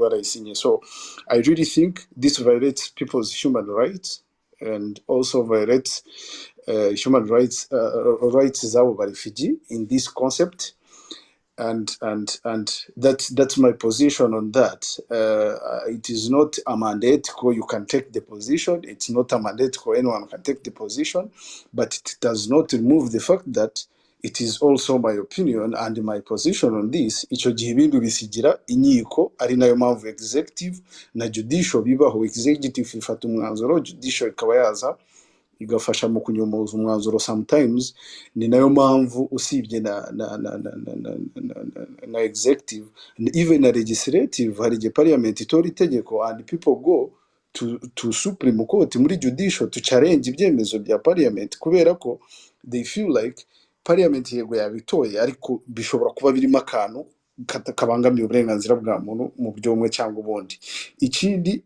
bwarayisinye. So I really think this violates people's human rights and also violates human rights zabo ba refugee in this concept. And that's my position on that. It is not a mandate where you can take the position. It's not a mandate where anyone can take the position, but it does not remove the fact that it is also my opinion and my position on this. Ico gihe ibintu bisigira inyiko ari nayo mpamvu executive na judicial bibaho. Executive ifata umwanzuro, judicial ikaba yaza igafasha mu kunyomoza umwanzuro sometimes. Ni nayo mpamvu usibye na executive even na legislative hari parliament itora itegeko and people go to Supreme Court muri judicial to challenge ibyemezo bya parliament kubera ko they feel like parliament yego yabitoye ariko bishobora kuba birimo akantu kabangamiye uburenganzira bwa muntu mu buryo bumwe cyangwa ubundi. Ikindi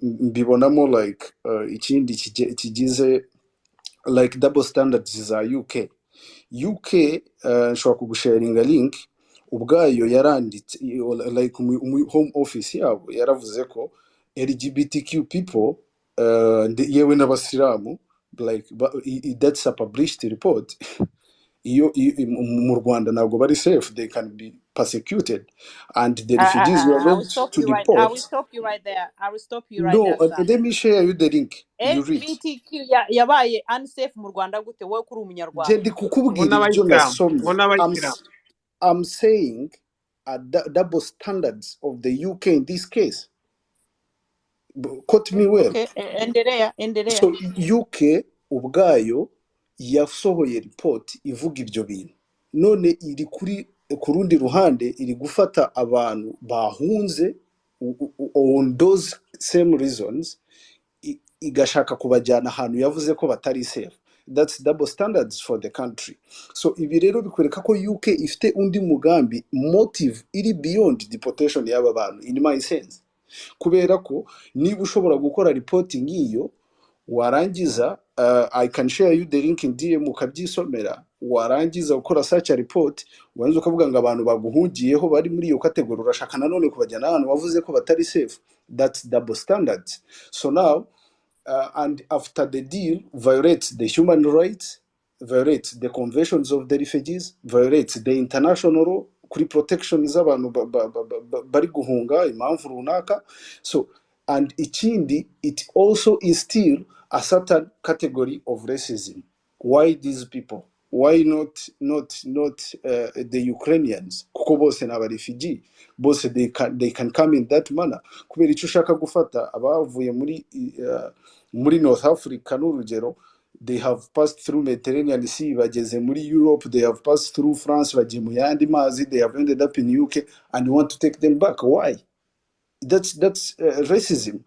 mbibonamo like ikindi kigize like double standards za UK nshobora kugusharinga link ubwayo yaranditse like home office yabo yaravuze ko LGBTQ people yewe n'abasilamu like that's a published report. Iyo mu Rwanda ntabwo bari safe, they can be persecuted and the refugees were not to deport. I will stop you right there. No, let me share you the link. You read. LGBTQ yabaye unsafe mu Rwanda gute wowe kuri umunyarwanda? Je ndi kukubwira ibyo nasomye. I'm saying double standards of the UK in this case. Quote me well. Okay, endelea. So UK ubwayo yasohoye report ivuga ibyo bintu. None iri kuri kurundi ruhande iri gufata abantu bahunze on those same reasons igashaka kubajyana ahantu yavuze ko batari safe. That's double standards for the country. So ibi rero bikwereka ko UK ifite undi mugambi, motive iri beyond deportation y'aba bantu in my sense. Kubera ko niba ushobora gukora reporting iyo warangiza I can share you the link in DM ukabyisomera, warangiza ukora search report wanze ukavuga ngo abantu baguhungiyeho bari muri iyo category urashaka nanone kubajyana ahantu wavuze ko batari safe. That's double standards. So now and after the deal violates the human rights, violates the conventions of the refugees, violates the international law kuri protection z'abantu bari guhunga impamvu runaka. So and ikindi it also instill a certain category of racism. Why these people? Why not the Ukrainians? Kuko bose n'aba refugee, bose they can come in that manner. Kubera icyo ushaka gufata abavuye muri North Africa n'urugero, they have passed through Mediterranean Sea, bageze muri Europe, they have passed through France, bagiye mu yandi mazi, they have ended up in UK and want to take them back. Why? That's racism.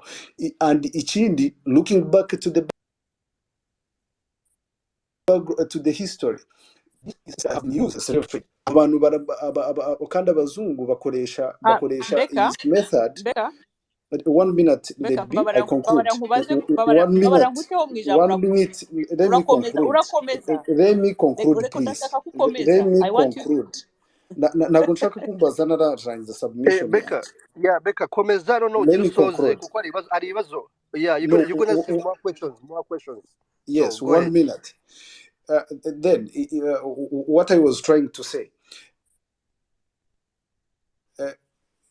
And ikindi, looking back to the history, have news slavery. Abantu kandi abazungu bakoresha this method. 1 minute, let me conclude. 1 minute. Let me conclude, please. Let me conclude. Ntabwo nshaka kumbaza nararangiza submission. Becca, komeza no usoze kuko ari ibibazo. Yeah, you're going to see more questions. Yes, so, 1 minute. Then what I was trying to say,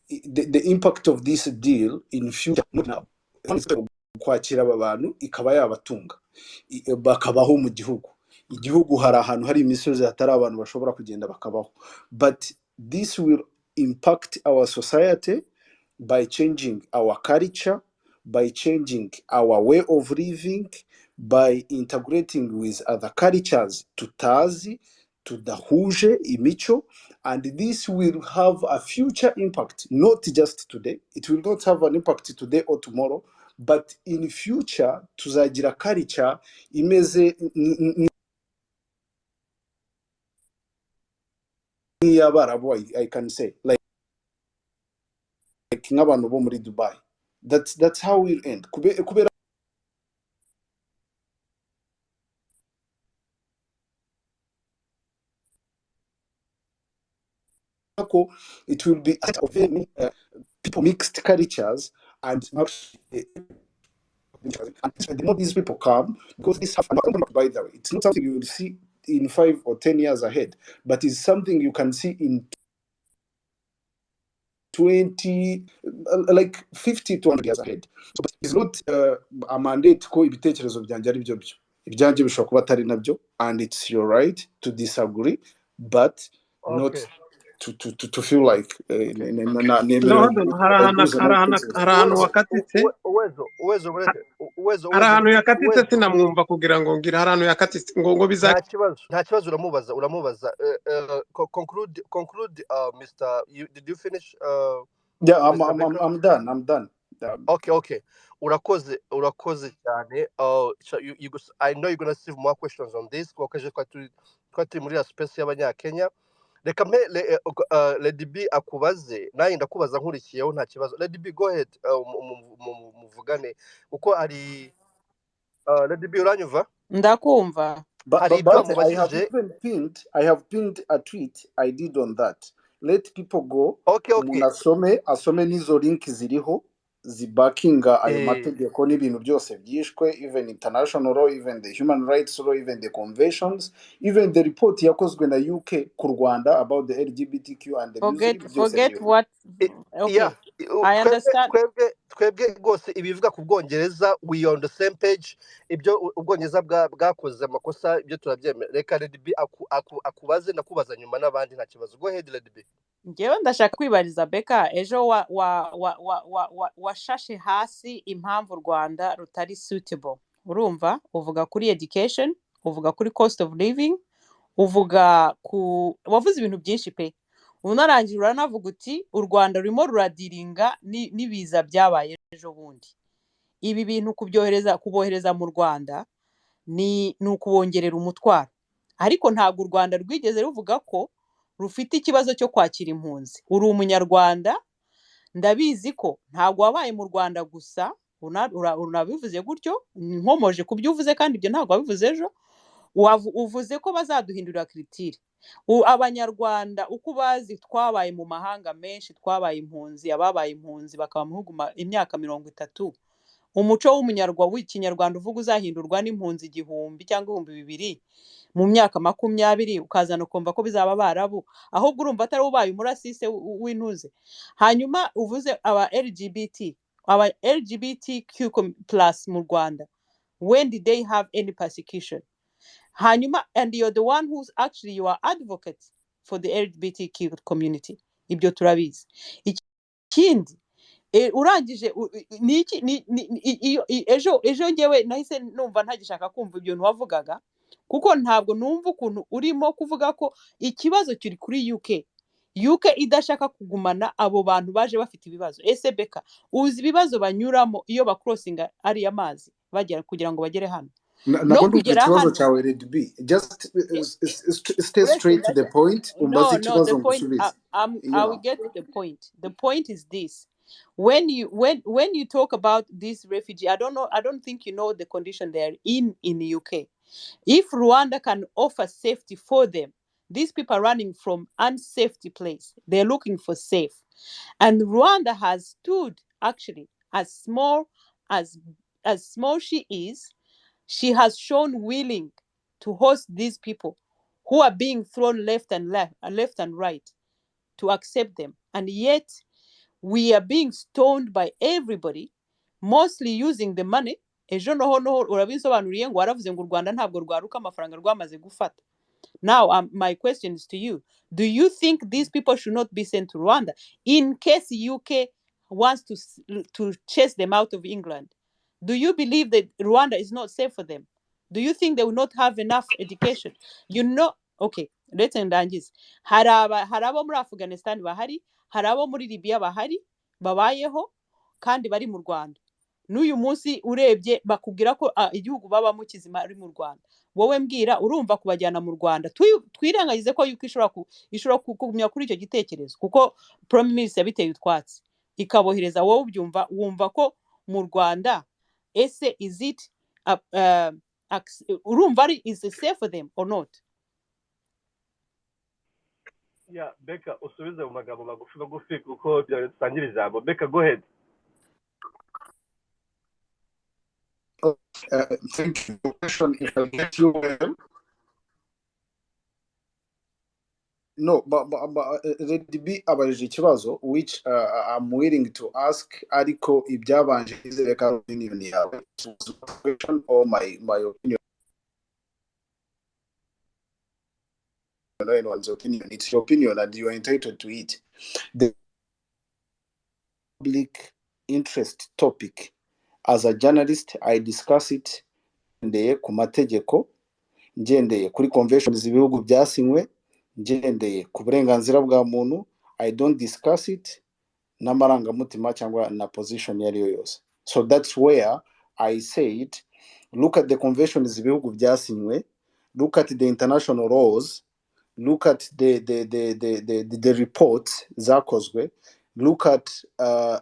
the impact of this deal in future now, kwakira abantu ikaba yabatunga bakabaho mu igihugu hari ahantu hari imisozi hatari abantu bashobora kugenda bakabaho, but this will impact our society by changing our culture, by changing our way of living, by integrating with other cultures tutazi tudahuje imico, and this will have a future impact, not just today. It will not have an impact today or tomorrow, but in future tuzagira culture imeze n'iy'Abarabu, I can say, like nk'abantu bo muri Dubai. That's how we'll end. Kubera it will be people mixed cultures and the more these people come, because this have, by the way, it's not something you will see in 5 or 10 years ahead, but it's something you can see in 20, like 50 to 100 years ahead. So it's not a mandate ko ibitekerezo byanjye ari byo byo. Ibyanjye bishobora kuba atari nabyo, and it's your right to disagree, but not to feel like ahantu yakatitse sinamwumva kugira ngo ngira ahantu yakatitse ngo biza nta kibazo uramubaza conclude Mr. Did you finish yeah, I'm done. Okay. Urakoze cyane. I know you're going to receive more questions on this kuko twari muri space y'abanyakenya. Reka mpe Lady B akubaze, naye ndakubaza nkurikiyeho nta kibazo. Lady B, go ahead, muvugane uko ari. Lady B, uranyumva? Ndakumva. But I have pinned a tweet I did on that. Let people go. Okay. Asome nizo link ziriho zibakinga ayo mategeko n'ibintu byose byishwe, even international law, even the human rights law, even the conventions, even the report yakozwe na UK ku Rwanda about the LGBTQ and the forget what. Okay. Yeah. I understand. Twebwe rwose ibivuga ku Bwongereza, we on the same page. Ibyo Ubwongereza bwakoze amakosa, ibyo turabyemera. Reka Lady B akubaze, nakubaza nyuma n'abandi nta kibazo. Go ahead Lady B. Ngewe ndashaka kwibariza Beka, ejo washashe hasi impamvu u Rwanda rutari suitable. Urumva uvuga kuri education, uvuga kuri cost of living, wavuze ibintu byinshi pe. Unarangira uranavuga uti u Rwanda rurimo ruradiringa n'ibiza byabaye ejo bundi. Ibi bintu kubohereza mu Rwanda ni ukubongerera umutwaro, ariko ntabwo u Rwanda rwigeze ruvuga ko rufite ikibazo cyo kwakira impunzi. Uri umunyarwanda, ndabizi ko ntabwo wabaye mu Rwanda gusa, unabivuze gutyo, nkomoje kubyo uvuze kandi ibyo ntabwo wabivuze ejo. Uvuze ko bazaduhindurira kiritire. Abanyarwanda uko bazi twabaye mu mahanga menshi, twabaye impunzi, ababaye impunzi bakaba mu bihugu imyaka 30. Umuco w'ikinyarwanda uvuga uzahindurwa n'impunzi 1000 cyangwa 2000 mu myaka 20, ukazana ukumva ko bizaba barabu, ahubwo urumva atari ubaye umurasise w'intuze. Hanyuma uvuze aba LGBTQ+ mu Rwanda, when did they have any persecution? Hanyuma, and you're the one who's actually, you are advocate for the LGBTQ community. Ibyo turabizi. Ikindi urangije ejo ngewe nahise numva ntagishaka kumva ibyo nwavugaga, kuko ntabwo numva ukuntu urimo kuvuga ko ikibazo kiri kuri UK idashaka kugumana abo bantu baje bafite ibibazo. Ese Beka, uzi ibibazo banyuramo iyo bakrosinga ari amazi bagera kugira ngo bagere hano? No kugera hano cyawe Lady B, just stay straight to the point. No, the point, I will get to the point. The point is this: when you talk about this refugee, I don't think you know the condition they're in the UK. If Rwanda can offer safety for them, these people are running from unsafety place, they're looking for safe. And Rwanda has stood, actually, as small she is, she has shown willing to host these people who are being thrown left and right, to accept them. And yet we are being stoned by everybody, mostly using the money. Ejo noho urabinsobanuriye ngo waravuze ngo u Rwanda ntabwo rwaruka amafaranga rwamaze gufata. Now my question is to you: do you think these people should not be sent to Rwanda in case UK wants to chase them out of England? Do you believe that Rwanda is not safe for them? Do you think they will not have enough education? Okay, let's end on this. Hari abo muri Afghanistan bahari, hari abo muri Libya bahari, babayeho kandi bari mu Rwanda. N'uyu munsi urebye bakubwira ko igihugu babamo kizima ari mu Rwanda. Wowe mbwira, urumva kubajyana mu Rwanda? Twirengagize ko yuko ishobora kugumya kuri icyo gitekerezo, kuko Prime Minister yabiteye utwatsi ikabohereza. Wowe ubyumva, wumva ko mu Rwanda ese is it urumva is it safe for them or not? Yeah, Becca, usubize mu magambo magufi kuko dutangira ijambo. Becca, go ahead. Thank you. Question, if I get you well. No, but let be abajije ikibazo which I'm willing to ask ariko ibyabanje izereka opinion yawe question or my opinion. No anyone's opinion. It's your opinion and you are entitled to it. The public interest topic. As a journalist, I discuss it ngendeye ku mategeko, ngendeye kuri conventions ibihugu byasinywe, ngendeye ku burenganzira bwa muntu. I don't discuss it n'amarangamutima cyangwa na position yari yose. So that's where I said, look at the conventions ibihugu byasinywe, look at the international laws, look at the reports zakozwe, look at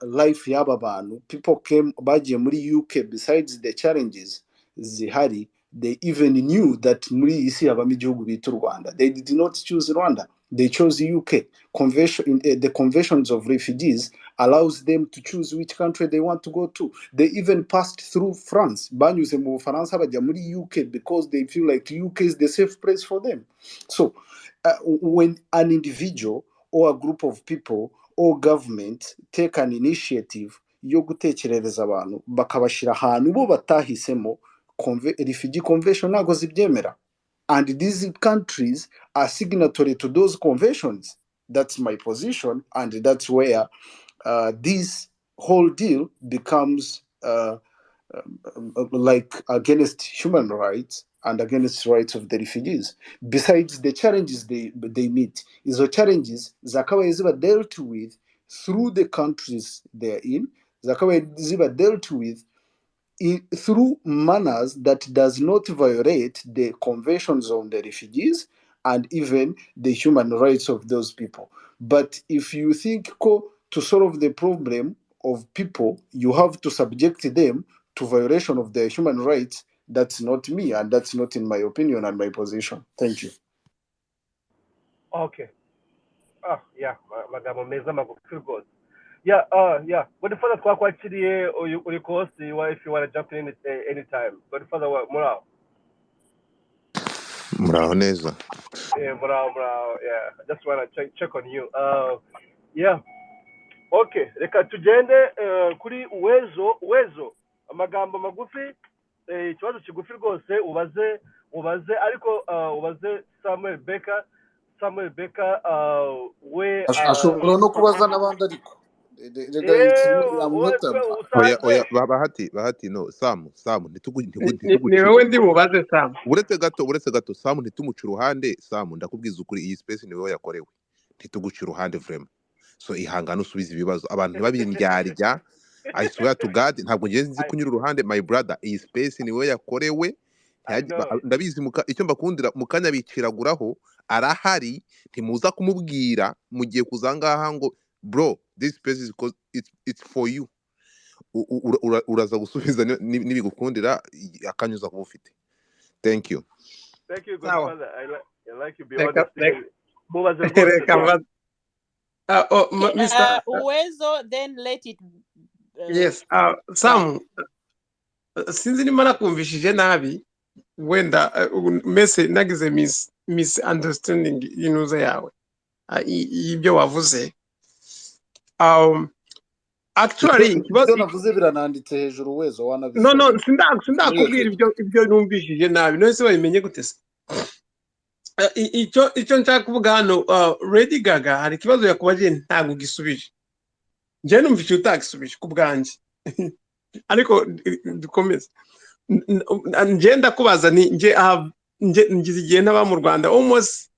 life y'aba bantu. People came bagiye muri UK. Besides the challenges zihari, they even knew that muri isi habamo igihugu bita Rwanda. They did not choose Rwanda, they chose UK. Convention, the conventions of refugees allows them to choose which country they want to go to. They even passed through France. Banyuze mu Bufaransa bajya muri UK because they feel like UK is the safe place for them. So when an individual or a group of people or government take an initiative yo gutekerereza abantu bakabashira ahantu bo batahisemo, refugee convention ntago zibyemera, and these countries are signatory to those conventions. That's my position, and that's where this whole deal becomes like against human rights and against rights of the refugees. Besides the challenges they meet, izo challenges zakabaye ziba dealt with through the countries they're in, zakabaye ziba dealt with through manners that does not violate the conventions on the refugees and even the human rights of those people. But if you think to solve the problem of people, you have to subject them to violation of their human rights, that's not me, and that's not in my opinion and my position. Thank you. Okay. Yeah, magambo meza magufi rwose. Yeah, yeah. Godfather twakwakiriye uri cost if you want to jump in anytime. Godfather murao. Muraho neza. Yeah, murao. Yeah, I just want to check on you. Yeah. Okay, reka tugende kuri uwezo amagambo magufi, ikibazo kigufi rwose ubaze ariko ubaze Samuel Becker we ashobora no kubaza n'abandi ariko Oya bahati no Sam ni wowe ndi bubaze Sam. uretse gato Sam ntitumuca uruhande. Sam ndakubwiza ukuri iyi space ni wowe yakorewe, ntituguca uruhande vraiment. So ihangana usubiza ibibazo abantu ntibabindyarya. I swear to God ntabwo ngiye nzi kunyura uruhande my brother. Iyi space ni wowe yakorewe. Ndabizi icyo mbakundira mukanya biciraguraho arahari, ntimuza kumubwira mugiye kuzangaha ngo bro this space is because it's for you. Uraza gusubiza nibigukundira akanyuza kuba ufite. Thank you. Thank you, Godfather. I like you be honest. Mr. Uwezo, then let it. Yes. Sam, sinzi nimba nakumvishije nabi wenda mese nagize misunderstanding inuze yawe ibyo wavuze. Actually ibyo navuze birananditse hejuru Uwezo wanabisoma. No sindakubwira ibyo numvishije nabi none se wabimenye gute se? Icyo nshaka kuvuga hano, Lady Gaga hari ikibazo yakubaje ntabwo gisubije. Nje numvise utagisubije ku bwanjye. Ariko dukomeze. Nje ndakubaza ni nje ngize igihe ntaba mu Rwanda almost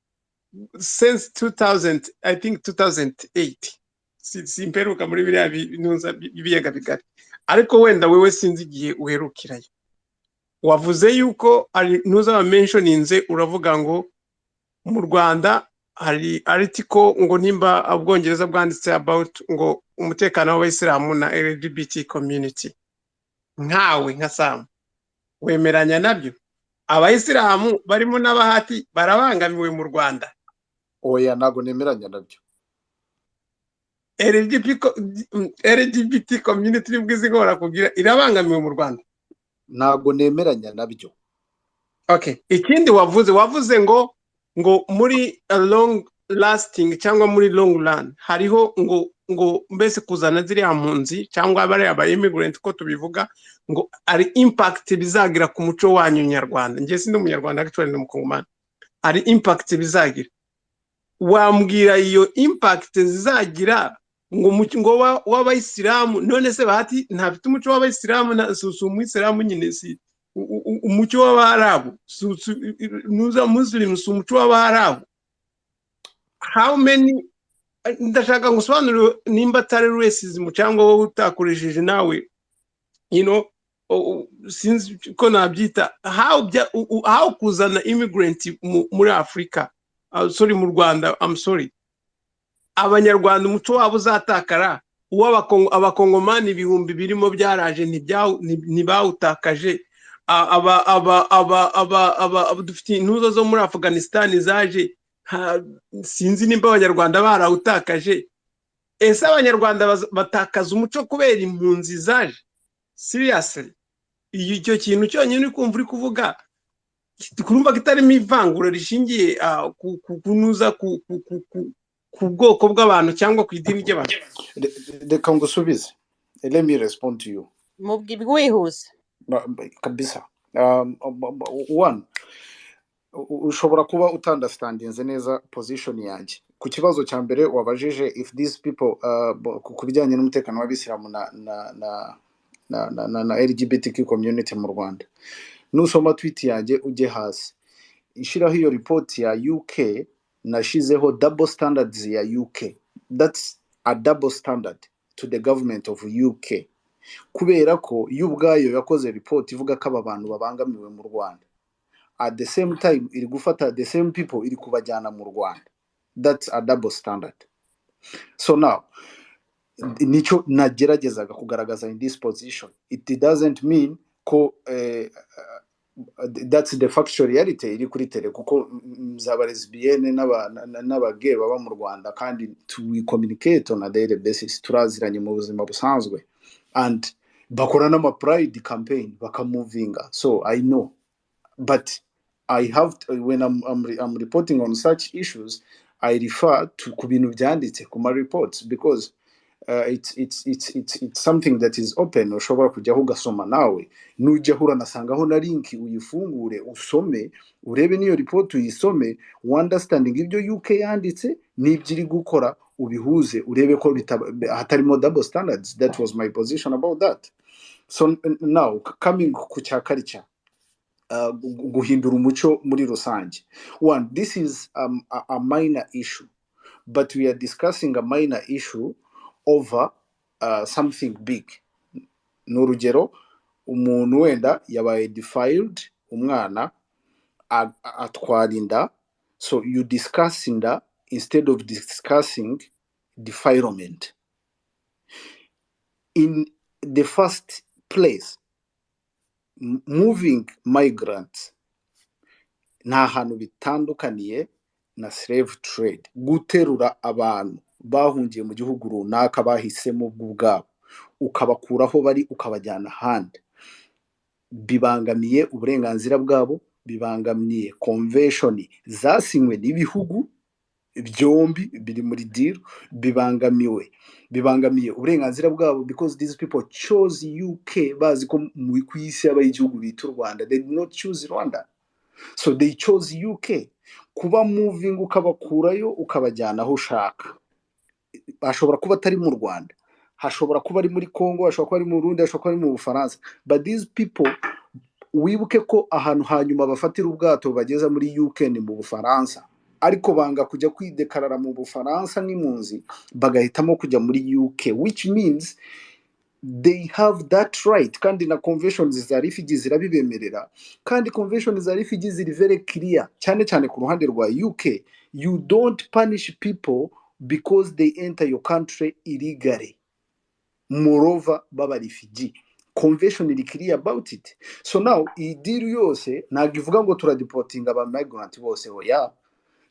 since 2000, I think 2008. Simperuka muri biriya binuza bibiyaga bigari. Ariko wenda wewe sinzi igihe uherukirayo. Wavuze yuko ari nuza mentioninze uravuga ngo mu Rwanda hari article ngo nimba Ubwongereza bwanditse about ngo umutekano w'Abayisilamu na LGBT community. Nkawe nka Sam wemeranya nabyo? Abayisilamu barimo n'abahati barabangamiwe mu Rwanda. oya ntago nemeranya nabyo. LGBT community n'ubwizi ngo barakubwira irabangamiwe mu Rwanda. Ntago nemeranya nabyo. Okay, ikindi wavuze ngo muri a long lasting cyangwa muri long run hariho ngo mbese kuzana ziriya mpunzi cyangwa bari aba immigrant ko tubivuga ngo ari impact bizagira ku muco wanyu nyarwanda. Nje sindi umunyarwanda actually ni umukongomani. Ari impact bizagira. Wambwira iyo impact zizagira ngo w'abayisilamu none se bahati ntafite umuco w'abayisilamu na umuyisilamu nyine si umuco w'abarabu nuza muslim si umuco w'abarabu. How many ndashaka ngusobanurire nimba atari racism cyangwa wowe utakoresheje nawe since ko nabyita how kuzana immigrant muri Afrika sorry mu Rwanda I'm sorry abanyarwanda umuco wabo uzatakara abakongomani ibihumbi birimo byaraje ntibawutakaje dufite intuzo zo muri Afghanistan zaje sinzi nimba abanyarwanda barawutakaje. Ese abanyarwanda batakaza umuco kubera impunzi zaje? Seriously icyo kintu cyonyine kumva uri kuvuga kurumva kitarimo ivangura rishingiye kunuza ku bwoko bw'abantu cyangwa ku idini ry'abantu. Reka ngusubize. Let me respond to you. Mubwire wihuse. Kabisa. One, ushobora kuba utandastandinze neza position yanjye. Ku kibazo cya mbere wabajije if these people ku bijyanye n'umutekano w'abisilamu na LGBTQ community mu Rwanda. Nusoma tweet yanjye ujye hasi. Ishiraho iyo report ya UK nashizeho double standards ya UK. That's a double standard to the government of UK. Kubera ko y'ubwayo yakoze report ivuga ko aba bantu babangamiwe mu Rwanda. At the same time iri gufata the same people iri kubajyana mu Rwanda. That's a double standard. So now nicho nageragezaga kugaragaza in this position. It doesn't mean ko that's the factual reality iri kuri tele kuko zaba lesbienne n'abagay baba mu Rwanda kandi we communicate on a daily basis turaziranye mu buzima busanzwe and bakora n'ama pride campaign bakamovinga. So I know, but I have to, when I'm reporting on such issues I refer to ku bintu byanditse ku ma reports because it's something that is open. Ushobora kujyaho ugasoma nawe nujya hura nasangaho na link uyifungure usome urebe niyo report uyisome understanding ibyo UK yanditse nibyiri gukora ubihuze urebe ko hatarimo double standards. That was my position about that. So now coming ku cya culture guhindura umuco muri rusange. One, this is a minor issue, but we are discussing a minor issue over something big. N'urugero umuntu wenda yabaye defiled umwana atwara inda, so you discuss inda instead of discussing defilement. In the first place, moving migrants nta hantu bitandukaniye na slave trade. Guterura abantu bahungiye mu gihugu runaka bahisemo ubwabo ukabakuraho bari ukabajyana ahandi bibangamiye uburenganzira bwabo, bibangamiye convention zasinywe n'ibihugu byombi biri muri deal, bibangamiye uburenganzira bwabo because these people chose UK bazi ko mu kwisi abayigihugu bita Rwanda. They did not choose Rwanda, so they chose UK. Kuba moving ukabakurayo ukabajyana aho ushaka, ashobora kuba atari mu Rwanda, hashobora kuba ari muri Congo, hashobora kuba ari mu Burundi, hashobora kuba ari mu Bufaransa, but these people wibuke ko ahantu hanyuma bafatira ubwato bageza muri UK ni mu Bufaransa, ariko banga kujya kwidekarara mu Bufaransa n'impunzi bagahitamo kujya muri UK, which means they have that right. Kandi na conventions za refugees zirabibemerera, kandi conventions za refugees ziri very clear cyane cyane ku ruhande rwa UK. You don't punish people because they enter your country illegally. Moreover baba refugee, convention is clear about it. So now i deal yose ntago ivuga ngo turadeporting aba migrant bose oya,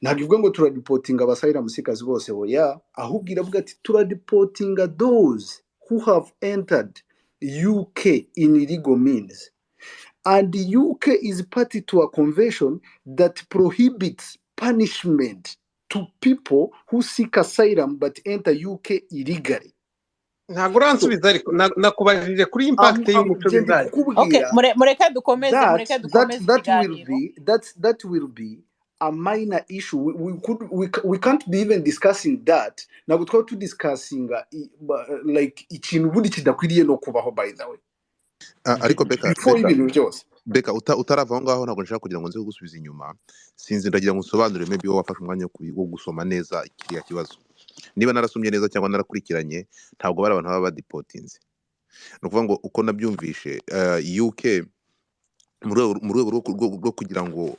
ntabwo ivuga ngo turadipotinga abasayiramusikazi bose oya, ahubwo iravuga ati turadipotinga those who have entered UK in illegal means. And the UK is party to a convention that prohibits punishment to people who seek asylum but enter UK illegally. ntabwo uransubiza ariko nakubajije kuri impact y'umuco Jendi bizagira. Okay, kukubwira mureke dukomeze ikiganiro. that will be a minor issue. We can't be even discussing that. Ntabwo twaba tudiscussing like ikintu ubundi kidakwiriye no kubaho, by the way, ariko Beka before ibintu byose. Beka utarava aho ngaho ntabwo nshaka kugira ngo nze kugusubiza inyuma, sinzi ndagira ngo nsobanurire maybe wowe wafashe umwanya wo gusoma neza kiriya kibazo. Niba narasomye neza cyangwa narakurikiranye, ntabwo bari abantu baba badipotinze. Ni ukuvuga ngo uko nabyumvishe UK mu rwego rwo kugira ngo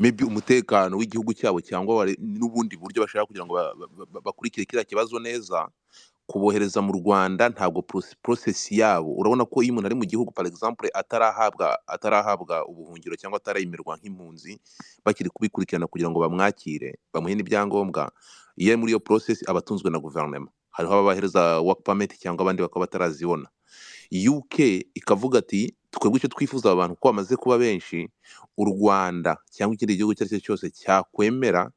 maybe umutekano w'igihugu cyabo cyangwa n'ubundi buryo bashaka kugira ngo bakurikire kiriya kibazo neza, kubohereza mu Rwanda ntabwo process yabo. Urabona ko iyo umuntu ari mu gihugu par exemple atarahabwa ubuhungiro cyangwa atarayimirwa nk'impunzi, bakiri kubikurikirana kugira ngo bamwakire bamuhe n'ibyangombwa, iyo muri iyo process abatunzwe na guverinoma, hariho ababahereza work permit cyangwa abandi bakaba batarazibona. UK ikavuga ati twebwe icyo twifuza abantu ko bamaze kuba benshi, u Rwanda cyangwa ikindi gihugu icyo ari cyo cyose cyakwemera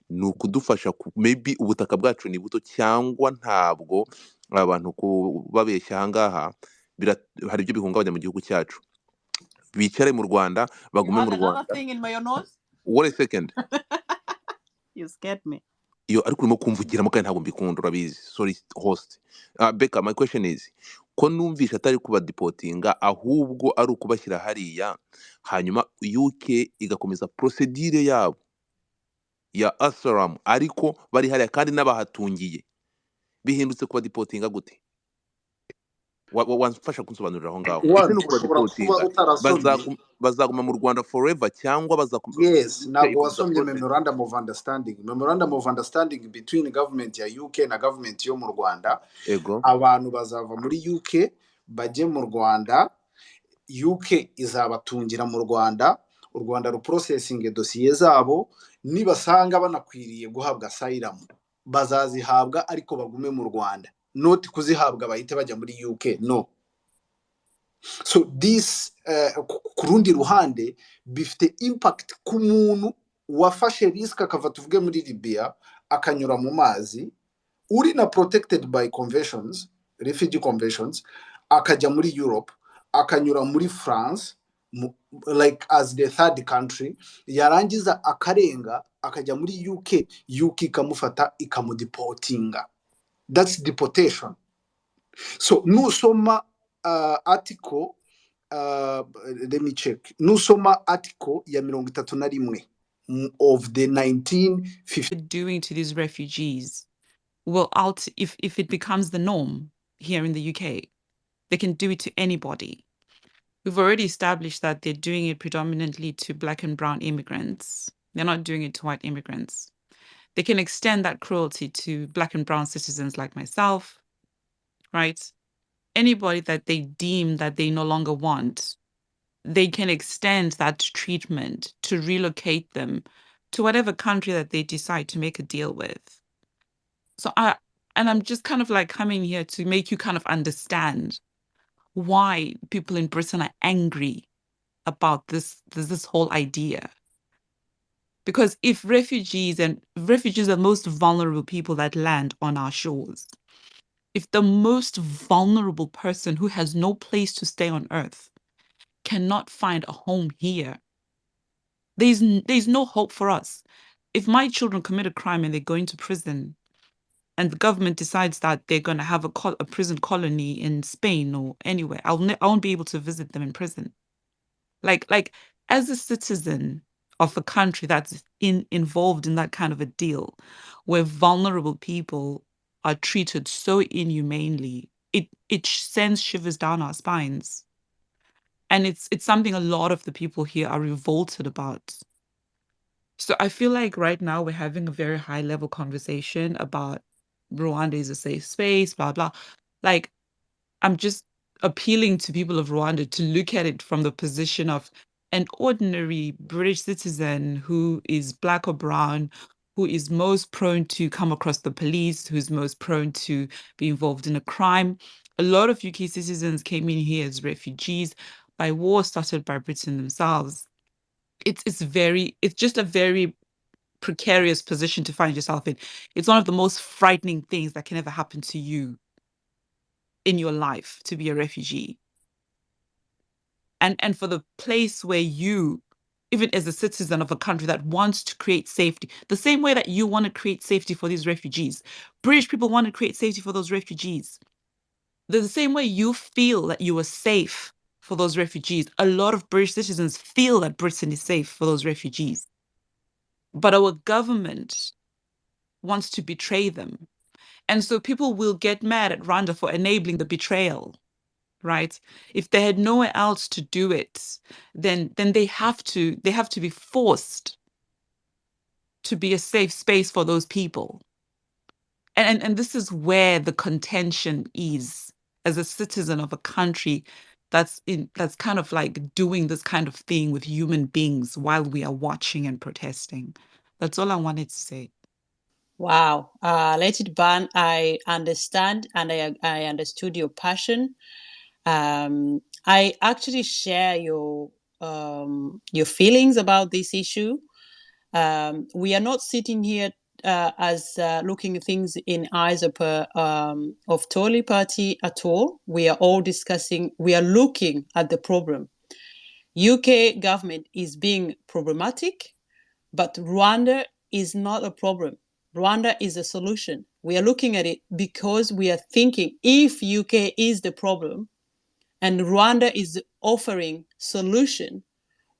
ni ukudufasha maybe ubutaka bwacu ni buto cyangwa ntabwo abantu kubabeshya ahangaha hari ibyo bihungabanya mu gihugu cyacu, bicare mu Rwanda bagume mu Rwanda. What a second. You scared me. Iyo ariko urimo kumvugiramo kandi ntabwo mbikunda, urabizi. Sorry host. Beka, my question is, ko numvisha atari kuba deportinga ahubwo ari ukubashyira hariya hanyuma UK igakomeza procedure yabo ya asylum ariko bari hariya kandi n'abahatungiye, bihindutse kuba deportinga gute? Wamfasha kunsobanurira aho ngaho. Bazaguma mu Rwanda forever cyangwa bazakomeza? Yes, ntabwo wasomye memorandum of understanding. Memorandum of understanding between government ya UK na government yo mu Rwanda. Abantu bazava muri UK bajye mu Rwanda, UK izabatungira mu Rwanda, u Rwanda ruprocessing dosiye zabo, nibasanga banakwiriye guhabwa asylum bazazihabwa ariko bagume mu Rwanda, not kuzihabwa bahite bajya muri UK. No. So this kurundi ruhande bifite impact ku muntu wafashe risk akava tuvuge muri Libya akanyura mu mazi, uri na protected by conventions, refugee conventions, akajya muri Europe, akanyura muri France like as the third country, yarangiza akarenga akajya muri UK, UK ikamufata ikamudeportinga. That's deportation. So nusoma article let me check, nusoma article ya 31 of the 1950 doing to these refugees will if it becomes the norm here in the UK, they can do it to anybody. We've already established that they're doing it predominantly to Black and brown immigrants. They're not doing it to white immigrants. They can extend that cruelty to Black and brown citizens like myself, right? Anybody that they deem that they no longer want, they can extend that treatment to relocate them to whatever country that they decide to make a deal with. So I'm just kind of like coming here to make you kind of understand why people in Britain are angry about this whole idea. Because if refugees are the most vulnerable people that land on our shores, if the most vulnerable person who has no place to stay on earth cannot find a home here, there's no hope for us. If my children commit a crime and they go into prison, and the government decides that they're going to have a prison colony in Spain or anywhere, I won't be able to visit them in prison. Like as a citizen of a country that's involved in that kind of a deal, where vulnerable people are treated so inhumanely, it sends shivers down our spines. And it's something a lot of the people here are revolted about. So I feel like right now we're having a very high level conversation about Rwanda is a safe space, blah, blah. Like, I'm just appealing to people of Rwanda to look at it from the position of an ordinary British citizen who is black or brown, who is most prone to come across the police, who's most prone to be involved in a crime. A lot of UK citizens came in here as refugees by war started by Britain themselves. It's just a very precarious position to find yourself in. It's one of the most frightening things that can ever happen to you in your life, to be a refugee. And for the place where you, even as a citizen of a country that wants to create safety, the same way that you want to create safety for these refugees, British people want to create safety for those refugees. The same way you feel that you are safe for those refugees, a lot of British citizens feel that Britain is safe for those refugees. But our government wants to betray them. And so people will get mad at Rwanda for enabling the betrayal, right? If they had nowhere else to do it, then they have to be forced to be a safe space for those people. And this is where the contention is as a citizen of a country that's kind of like doing this kind of thing with human beings while we are watching and protesting. That's all I wanted to say. Wow. Let it burn. I understand, and I understood your passion. I actually share your feelings about this issue. We are not sitting here as looking at things in eyes of Tory party at all. We are all discussing. We are looking at the problem. UK government is being problematic, but Rwanda is not a problem. Rwanda is a solution. We are looking at it because we are thinking if UK is the problem and Rwanda is offering solution,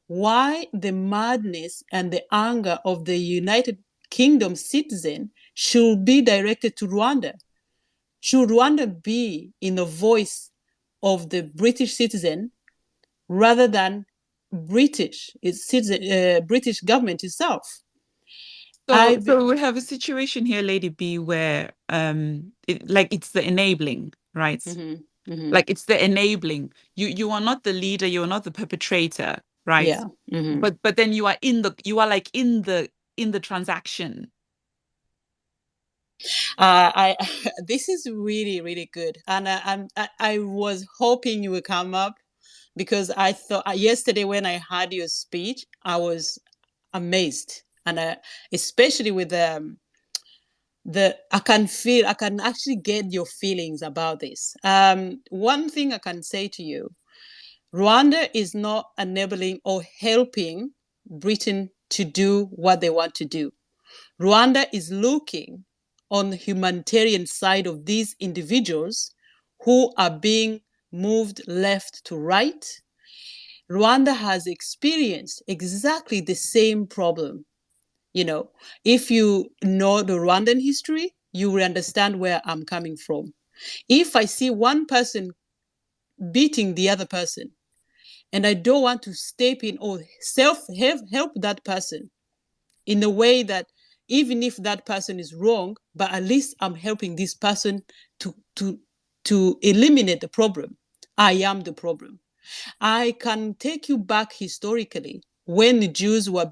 why the madness and the anger of the United Kingdom citizen should be directed to Rwanda? Should Rwanda be in the voice of the British citizen rather than British government itself? So we have a situation here, Lady B, where it's the enabling, right? Mm-hmm, mm-hmm. Like it's the enabling. You are not the leader, you are not the perpetrator, right? Yeah. Mm-hmm. But then you are in the transaction. This is really, really good, and I was hoping you would come up because I thought yesterday when I heard your speech, I was amazed, and especially with I can actually get your feelings about this. One thing I can say to you, Rwanda is not enabling or helping Britain to do what they want to do. Rwanda is looking on the humanitarian side of these individuals who are being moved left to right. Rwanda has experienced exactly the same problem. You know, if you know the Rwandan history, you will understand where I'm coming from. If I see one person beating the other person, and I don't want to step in or help that person in a way that even if that person is wrong, but at least I'm helping this person to eliminate the problem. I am the problem. I can take you back historically when the Jews were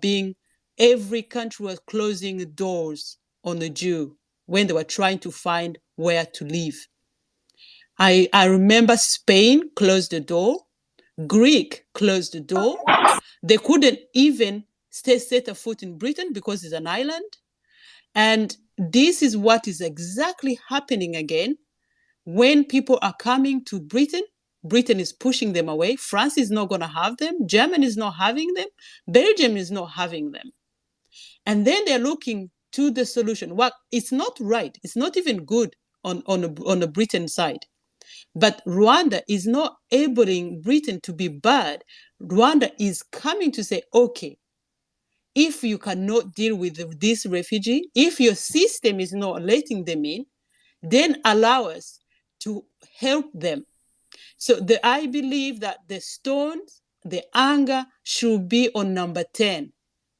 every country was closing the doors on the Jew when they were trying to find where to live. I remember Spain closed the door, Greek closed the door. They couldn't even set a foot in Britain because it's an island. And this is what is exactly happening again. When people are coming to Britain, Britain is pushing them away. France is not going to have them. Germany is not having them. Belgium is not having them. And then they're looking to the solution. Well, it's not right. It's not even good on the Britain side. But Rwanda is not enabling Britain to be bad. Rwanda is coming to say, okay, if you cannot deal with this refugee, if your system is not letting them in, then allow us to help them. So I believe that the stones, the anger should be on number 10,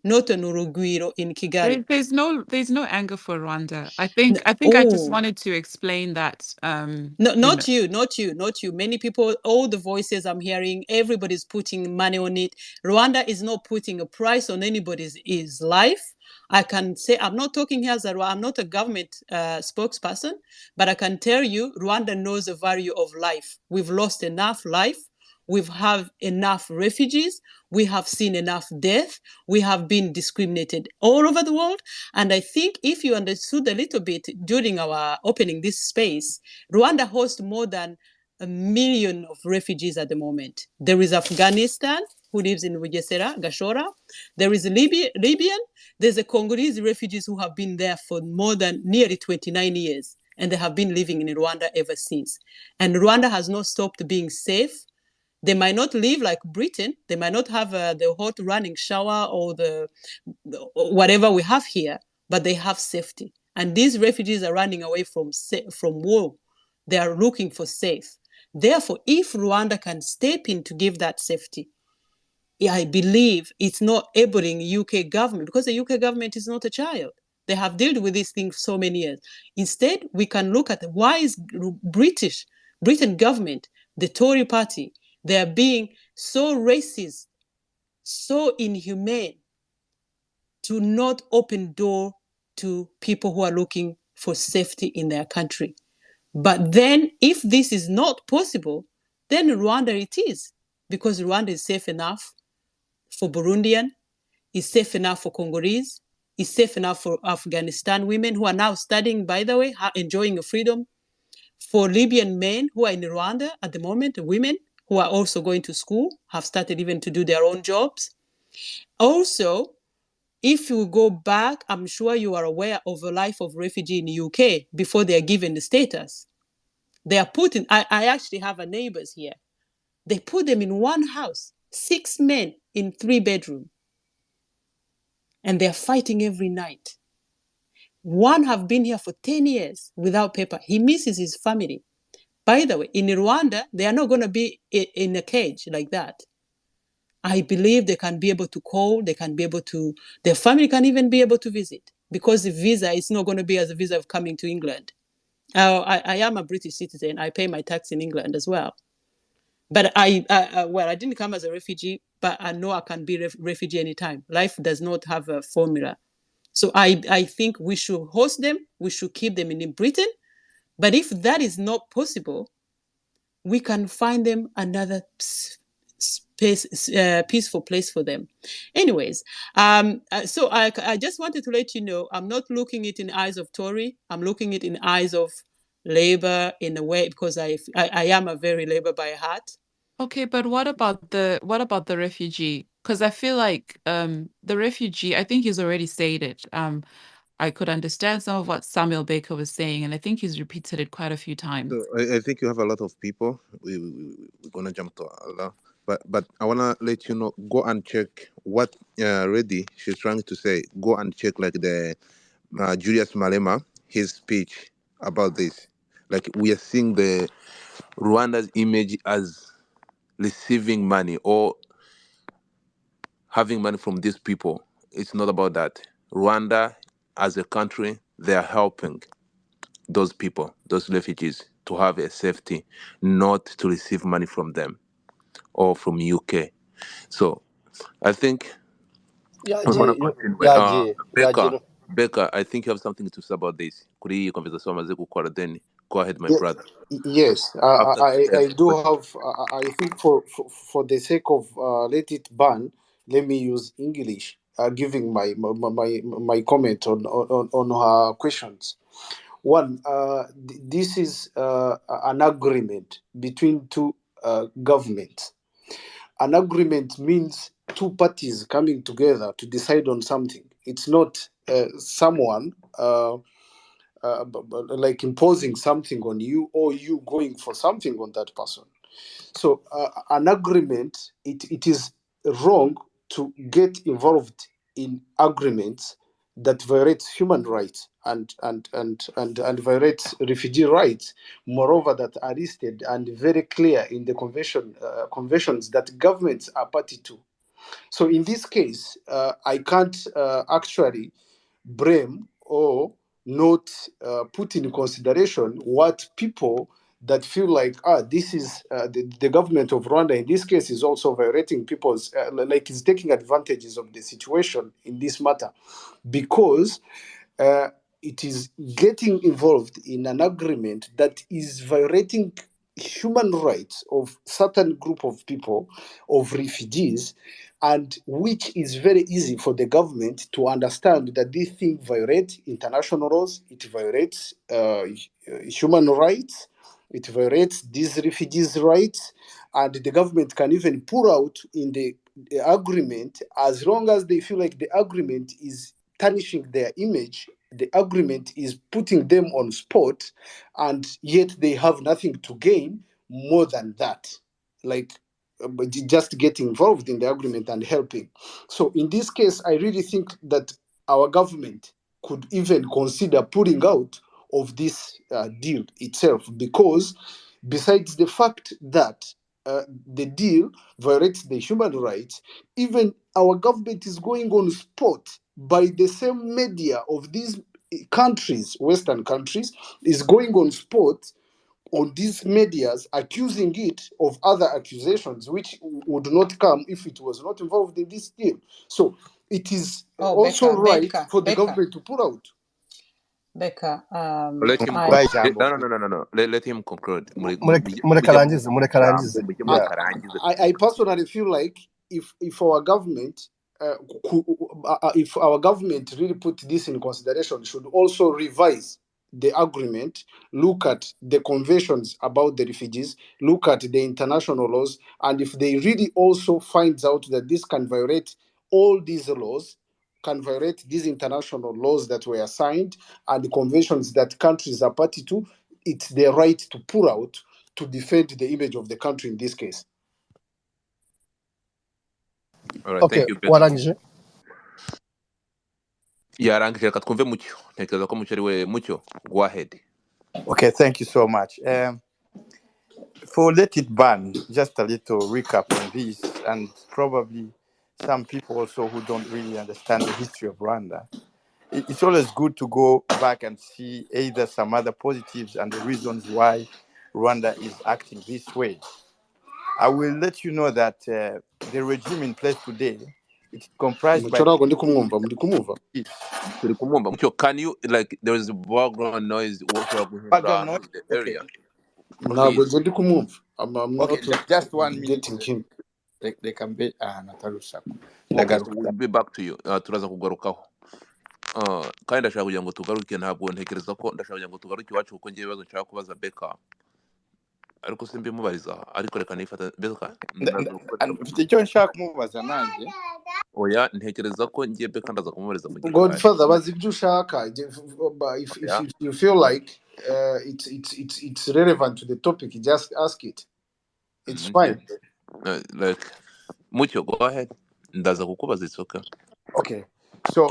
not an Urugwiro in Kigali. There's no anger for Rwanda. I think I just Oh, wanted to explain that. no, You know. not you. Many people, all the voices I'm hearing, everybody's putting money on it. Rwanda is not putting a price on anybody's life. I can say, I'm not talking here as I'm not a government spokesperson, but I can tell you, Rwanda knows the value of life. We've lost enough life. We've have enough refugees. We have seen enough death. We have been discriminated all over the world. And I think if you understood a little bit during our opening this space, Rwanda hosts more than 1 million of refugees at the moment. There is Afghanistan, who lives in Bugesera, Gashora. There is Libyan. There's a Congolese refugees who have been there for more than nearly 29 years. And they have been living in Rwanda ever since. And Rwanda has not stopped being safe. They might not live like Britain. They might not have the hot running shower or the whatever we have here, but they have safety. And these refugees are running away from war. They are looking for safe. Therefore, if Rwanda can step in to give that safety, I believe it's not enabling UK government, because the UK government is not a child. They have dealt with these things so many years. Instead, we can look at why is Britain government, the Tory party, they are being so racist, so inhumane, to not open door to people who are looking for safety in their country. But then if this is not possible, then Rwanda it is, because Rwanda is safe enough for Burundian, is safe enough for Congolese, is safe enough for Afghanistan women who are now studying, by the way, enjoying freedom, for Libyan men who are in Rwanda at the moment, women who are also going to school, have started even to do their own jobs. Also, if you go back, I'm sure you are aware of the life of refugee in the UK before they are given the status. They are put in, I actually have a neighbors here. They put them in one house, 6 men in 3 bedrooms. And they're fighting every night. One have been here for 10 years without paper. He misses his family. By the way, in Rwanda, they are not going to be in a cage like that. I believe they can be able to call, they can be able to, their family can even be able to visit, because the visa is not going to be as a visa of coming to England. I am a British citizen. I pay my tax in England as well. But I didn't come as a refugee, but I know I can be a refugee anytime. Life does not have a formula. So I think we should host them. We should keep them in Britain. But if that is not possible, we can find them another space, peaceful place for them. Anyways, so I just wanted to let you know, I'm not looking it in the eyes of Tory. I'm looking it in the eyes of Labour in a way, because I am a very Labour by heart. Okay, but what about the refugee? Because I feel like the refugee, I think he's already said it. I could understand some of what Samuel Baker was saying, and I think he's repeated it quite a few times. So I think you have a lot of people. We're gonna jump to Allah, but I wanna let you know. Go and check what Reddy she's trying to say. Go and check like the Julius Malema, his speech about this. Like we are seeing the Rwanda's image as receiving money or having money from these people. It's not about that. Rwanda as a country, they are helping those people, those refugees, to have a safety, not to receive money from them or from UK. So I think Becca, I think you have something to say about this. Kuri iyi conversation amaze gukora, then go ahead, my brother. Yes, I do have. I think for the sake of let it burn, let me use English. Giving my comment on her questions. One, this is an agreement between two governments. An agreement means two parties coming together to decide on something. It's not someone like imposing something on you, or you going for something on that person. So an agreement, it is wrong to get involved in agreements that violates human rights and violates refugee rights, moreover that are listed and very clear in the conventions that governments are party to. So in this case, I can't actually blame or not put in consideration what people that feel like this is the government of Rwanda in this case is also violating people's like is taking advantages of the situation in this matter, because it is getting involved in an agreement that is violating human rights of certain group of people, of refugees, and which is very easy for the government to understand that this thing violates international laws, it violates human rights, it violates these refugees' rights, and the government can even pull out in the agreement as long as they feel like the agreement is tarnishing their image, the agreement is putting them on spot, and yet they have nothing to gain more than that. Like just getting involved in the agreement and helping. So in this case, I really think that our government could even consider pulling out of this deal itself, because besides the fact that the deal violates the human rights, even our government is going on spot by the same media of these countries, Western countries, is going on spot on these medias accusing it of other accusations which would not come if it was not involved in this deal. So it is also right for the government to pull out. Let him no. Let him conclude. I personally feel like if our government if our government really put this in consideration, should also revise the agreement, look at the conventions about the refugees, look at the international laws, and if they really also finds out that this can violate all these laws, can violate these international laws that were signed and the conventions that countries are party to, it's their right to pull out to defend the image of the country in this case. All right, thank you. warangije yarangije reka twumve Mucyo. Ntekereza ko Mucyo ari we. Mucyo, go ahead. Okay, thank you so much. For Let It Ban, just a little recap on this, and probably some people also who don't really understand the history of Rwanda. It's always good to go back and see either some other positives and the reasons why Rwanda is acting this way. I will let you know that the regime in place today, it's comprised by... Mucyo, can you, like, there is background noise. Background noise? The area. Okay. Okay, just 1 minute. Getting him. They can be Natarusaku. Okay, so we'll be back to you. Turaza kugarukaho. Kandi ndashaka kugira ngo tugaruke, ntabwo ntekereza ko ndashaka kugira ngo tugaruke iwacu kuko ngiye ibibazo nshaka kubaza Beka, ariko simbimubariza, ariko reka nifata Beka. Mfite icyo nshaka kumubaza nanjye. Oya, ntekereza ko ngiye Beka ndaza kumubariza mu gihe. Godfather, bazi ibyo ushaka. If you feel like it's relevant to the topic, just ask it. It's fine. Like, Mucyo, go ahead. Ndaza kukubaza, it's okay. Okay. So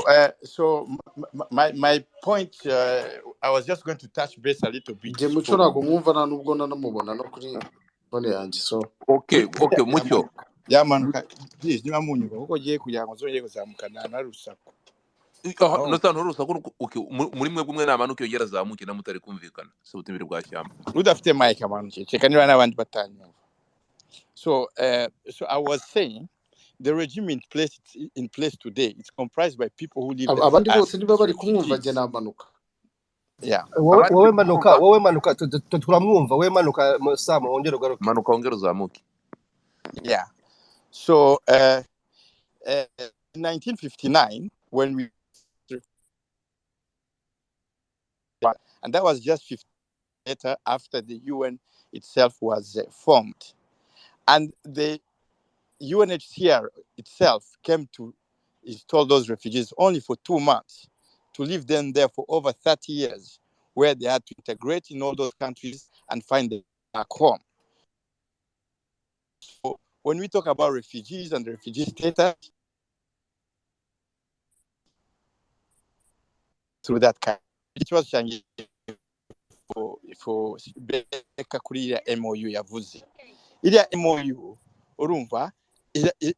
my point, I was just going to touch base a little bit. Okay, Mucyo. Yamanuka, please, niba munyuka kuko giye kugira ngo zongeye kuzamuka na rusaku. No sano rusaku, okay, muri mwe gumwe namanuke yogera zamuke namutari kumvikana. So butimiri bwa cyamba. Udafite mic amanuke, cheka niba nabandi batanyumva. So I was saying, the regime in place today, it's comprised by people who live yeah. Wowe manuka turamwumva, wowe manuka Sam ongera ugaruke. Manuka ongera uzamuke. Yeah. So in 1959, when we, and that was just 50 years later after the UN itself was formed, and the UNHCR itself came to install those refugees only for 2 months, to leave them there for over 30 years, where they had to integrate in all those countries and find them back home. So when we talk about refugees and refugee status, through that kind, it was for Beka kuri iriya MOU yavuze. Iriya MOU urumva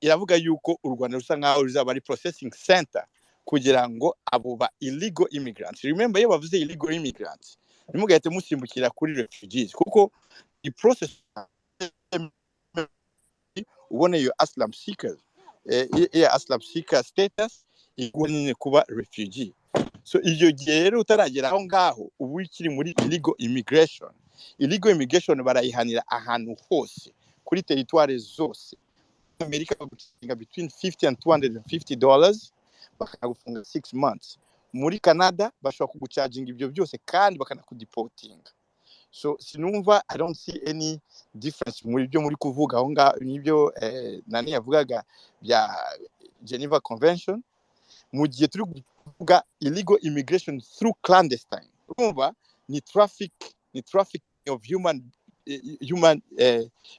iravuga yuko u Rwanda rusa nkaho ruzaba ari processing center kugira ngo abo ba illegal immigrants, remember iyo bavuze illegal immigrants nimugahite musimbukira kuri refugees, kuko i process ubone iyo asylum seekers asylum seeker status igwanye kuba refugee. So iyo gihe rero utaragera aho ngaho ubu ikiri muri illegal immigration barayihanira ahantu hose kuri territoire zose. America bagucinga between $50 and $250 bakagufunga 6 months. Muri Canada bashobora kugucharginga ibyo byose kandi bakanakudeportinga. So sinumva, I don't see any difference muri byo muri kuvuga aho ngaho nibyo nani yavugaga bya Geneva Convention, mu gihe turi kuvuga illegal immigration through clandestine. Urumva ni traffic of human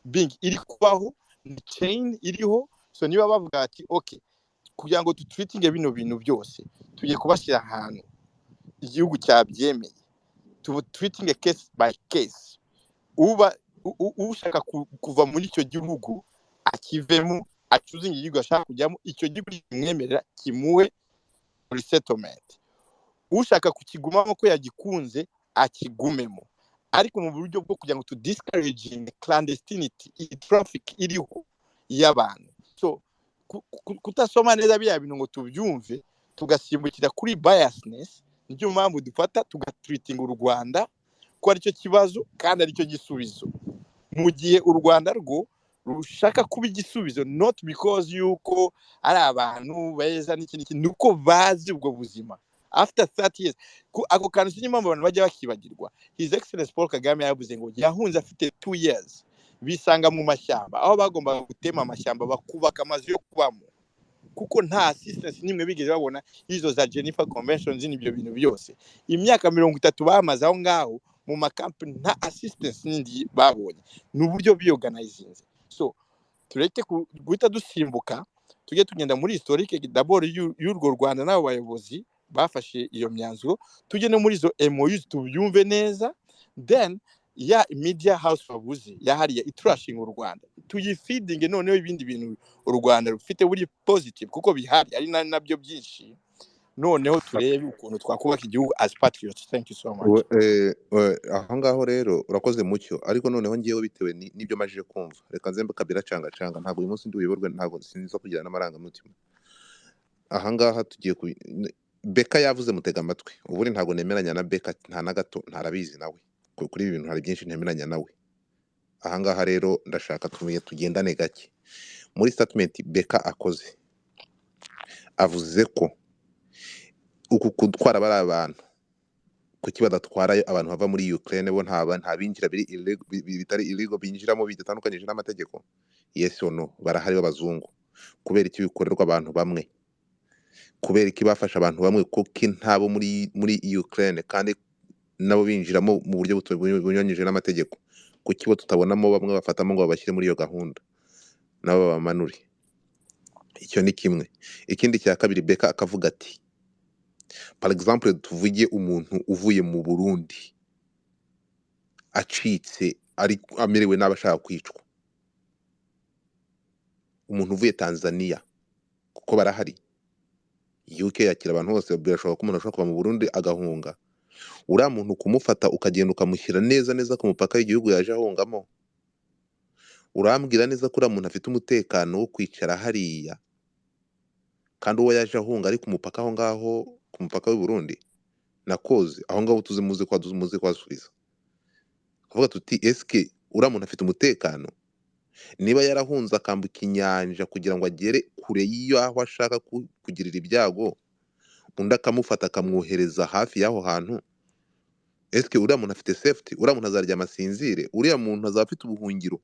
being iri kubaho, ni chain iriho. So niba bavuga ati okay, kugira ngo tutreatinge bino bintu byose tugiye kubashyira ahantu igihugu cyabyemeye, to treating a case by case, uba ushaka kuva muri icyo gihugu akivemo acuzinga igihugu ashaka kujyamo, icyo gihugu kimwemerera kimuwe resettlement, ushaka kukigumamo ko yagikunze akigumemo, ariko mu buryo bwo kugira ngo to discouraging clandestinity, traffic iriho y'abantu. So kutasoma neza bya bintu ngo tubyumve tugasimbukira kuri biasness, nicyo mpamvu dufata tugatreating u Rwanda ko ari cyo kibazo kandi ari cyo gisubizo, mu gihe u Rwanda rwo rushaka kuba igisubizo, not because yuko ari abantu beza n'ikindi nuko bazi ubwo buzima after 30 years. Ako kantu sinyuma abantu bajya bakibagirwa. His Excellency Paul Kagame yavuze ngo yahunze afite 2 years, bisanga mu mashyamba aho bagomba gutema amashyamba bakubaka amazu yo kubamo, kuko nta assistance nimwe bigeze babona izo za Geneva Conventions n'ibyo bintu byose. Imyaka 30 bamaze aho ngaho mu makampi, nta assistance n'indi babonye, n'uburyo biorganizinze. So tureke guhita dusimbuka tujye tugenda muri historique d'abord y'urwo Rwanda n'abo bayobozi bafashe iyo myanzuro, tujye no muri zo MOUs tubyumve neza, then ya media house babuze yahariye itrashing u Rwanda tuyifeeding noneho ibindi bintu u Rwanda rufite buri positive kuko bihari ari nabyo byinshi, noneho turebe ukuntu twakubaka igihugu as patriots. Thank you so much. aho ngaho rero urakoze mucyo, ariko noneho ngiyeho bitewe n'ibyo majije kumva, reka nzembe kabira canga ntabwo uyu munsi ndi uyoborwe, ntabwo sinza kugira n'amarangamutima. Aha ngaha tugiye Beka yavuze mutega amatwi, uburi ntabwo nemeranya na Beka nta na gato, ntarabizi nawe kuri ibi bintu hari byinshi ntemeranya nawe. Aha ngaha rero ndashaka tugendane gake. Muri statement Beka akoze avuze ko uku kutwara bari abantu kuki badatwarayo abantu bava muri Ukraine bo nta binjira bitari illegal binjiramo bidatandukanyije n'amategeko. Yes or no? Barahari b'abazungu. Kubera iki bikorerwa abantu bamwe? Kubera iki bafasha abantu bamwe kuko ntabo muri Ukraine kandi nabo binjiramo mu buryo bunyuranyije n'amategeko? Kuki bo tutabonamo bamwe bafatamo ngo babashyire muri iyo gahunda nabo bamanure? Icyo ni kimwe. Ikindi cya kabiri Beka akavuga ati, par exemple tuvuge umuntu uvuye mu Burundi acitse ari amerewe n'abashaka kwicwa, umuntu uvuye Tanzania kuko barahari, UK yakira abantu bose, birashoboka ko umuntu ashobora kuva mu Burundi agahunga, uriya muntu kumufata ukagenda ukamushyira neza ku mupaka w'igihugu yaje ahungamo, urambwira neza ko uriya muntu afite umutekano wo kwicara hariya kandi uwo yaje ahunga ari ku mupaka aho ngaho ku mupaka w'u Burundi nakoze aho ngaho muze kwasubiza kuvuga tuti eske uriya muntu afite umutekano? Niba yarahunze akambuka inyanja kugira ngo agere kure y'iyo aho ashaka kugirira ibyago, undi akamufata akamwohereza hafi y'aho hantu, eske uriya muntu afite safety? Uriya muntu azaryama asinzire? Uriya muntu azaba afite ubuhungiro?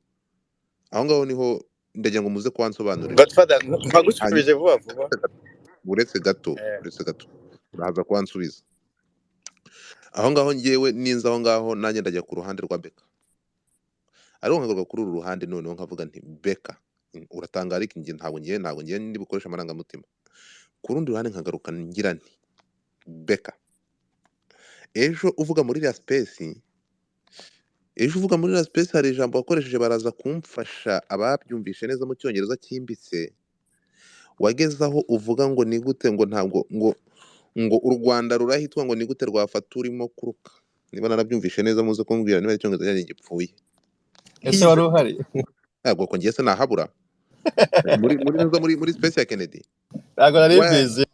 Aho ngaho niho ndagira ngo muze kwansobanurira. Godfather mpagusubije vuba uretse gato uraza kwansubiza. Aho ngaho ngewe ninza aho ngaho nanjye ndajya ku ruhande rwa Beka, ariko nkagaruka kuri uru ruhande noneho nkavuga nti Beka uratanga, ariko ntabwo ngiye ndi bukoresha amarangamutima. Ku rundi ruhande nkagaruka ngira nti Beka ejo uvuga muri iriya space ejo uvuga muri la space hari ijambo wakoresheje baraza kumfasha ababyumvishe neza mu cyongereza cyimbitse wagezaho uvuga ngo ni gute ngo ntabwo ngo u Rwanda rurahitwa ngo ni gute rwafata urimo kuruka niba narabyumvishe neza muze kumbwira niba icyongereza yanjye gipfuye ese wari uhari ntabwo ko ngiye se nahabura muri space ya Kennedy ntabwo nari mbizi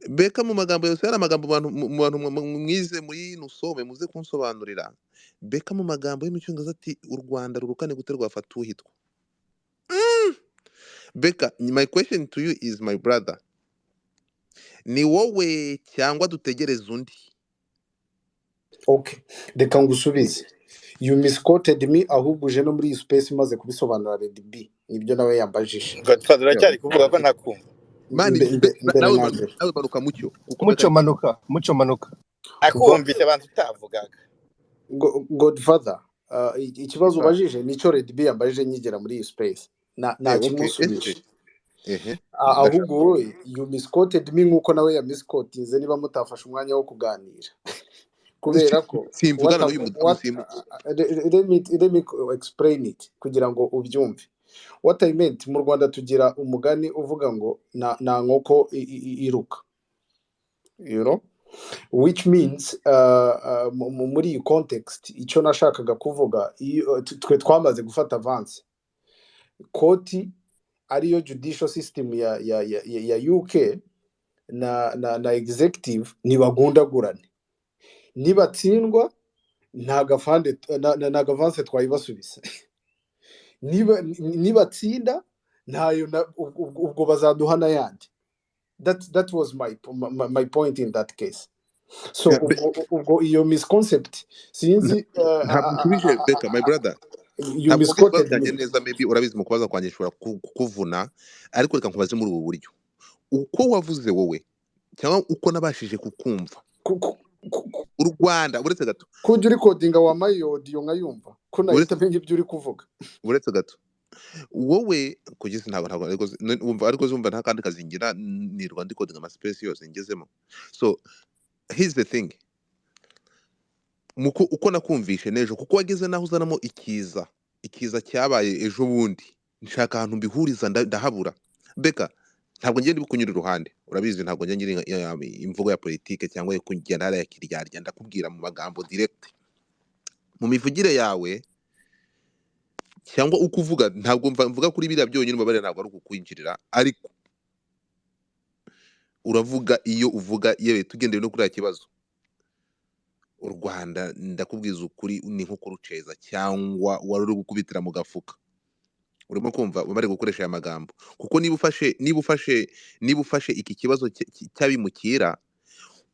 beka mu magambo yose hari amagambo abantu mwize muri nusome muze kunsobanurira beka mu magambo y'imicyongereza ati u Rwanda rurukane gute rwafata uhitwa Beka, my question to you is my brother. Ni wowe cyangwa dutegereze undi? Okay. Reka ngusubize. You misquoted me ahubwo uje no muri iyi space maze kubisobanura Red B. Nibyo nawe yambajije. Godfather uracyari kuvuga ko nakumva. Mani nawe baruka mucyo. Mucyo manuka. Akumvise abantu utavugaga. Godfather, ikibazo ubajije nicyo Red B yambajije nyigera muri iyi space. Na kimusubije. Ahubwo wowe you misquoted me nkuko nawe ya misquotinze niba mutafashe umwanya wo kuganira. Kubera ko simvugana n'uyu mudamu let me explain it kugira ngo ubyumve. What I meant mu Rwanda tugira umugani uvuga ngo na nkoko iruka. You know? Which means muri iyi context icyo nashakaga kuvuga twe twamaze gufata avance. Koti ariyo judicial system ya UK na executive ntibagundagurane. Nibatsindwa nta gavance twayibasubiza. Nibatsinda ntayo ubwo bazaduhana yandi. That was my point in that case. So ubwo iyo misconcept sinzi Beka, my brother. You misquoted me. Neza maybe urabizi mu kubaza kwanyishura kuvuna ariko reka nkubaze muri ubu buryo. Uko wavuze wowe cyangwa uko nabashije kukumva. U Rwanda uretse gato. Kujya uri codinga wa mayodi nkayumva. Ko nahita menya ibyo uri kuvuga. Uretse gato. Wowe kugeza ntabwo ariko zumva nta kandi kazingira ni Rwanda coding ama space yose ngezemo. So here's the thing. Uko nakumvishe nejo kuko wageze naho uzanamo ikiza cyabaye ejo bundi nshaka ahantu mbihuriza ndahabura Beka ntabwo ngiye ndikunyura iruhande urabizi ntabwo ngiye imvugo ya politike cyangwa kugenda hara ya kiryarya ndakubwira mu magambo direct mu mivugire yawe cyangwa uko uvuga ntabwo mvuga kuri biriya byonyine mubare ntabwo ari ukukwinjirira ariko uravuga iyo uvuga yewe tugendeye no kuri kibazo u Rwanda ndakubwiza ukuri ni nko kuruceza cyangwa wari uri gukubitira mu gafuka urimo kumva bari gukoresha aya magambo kuko niba ufashe iki kibazo cyabimukira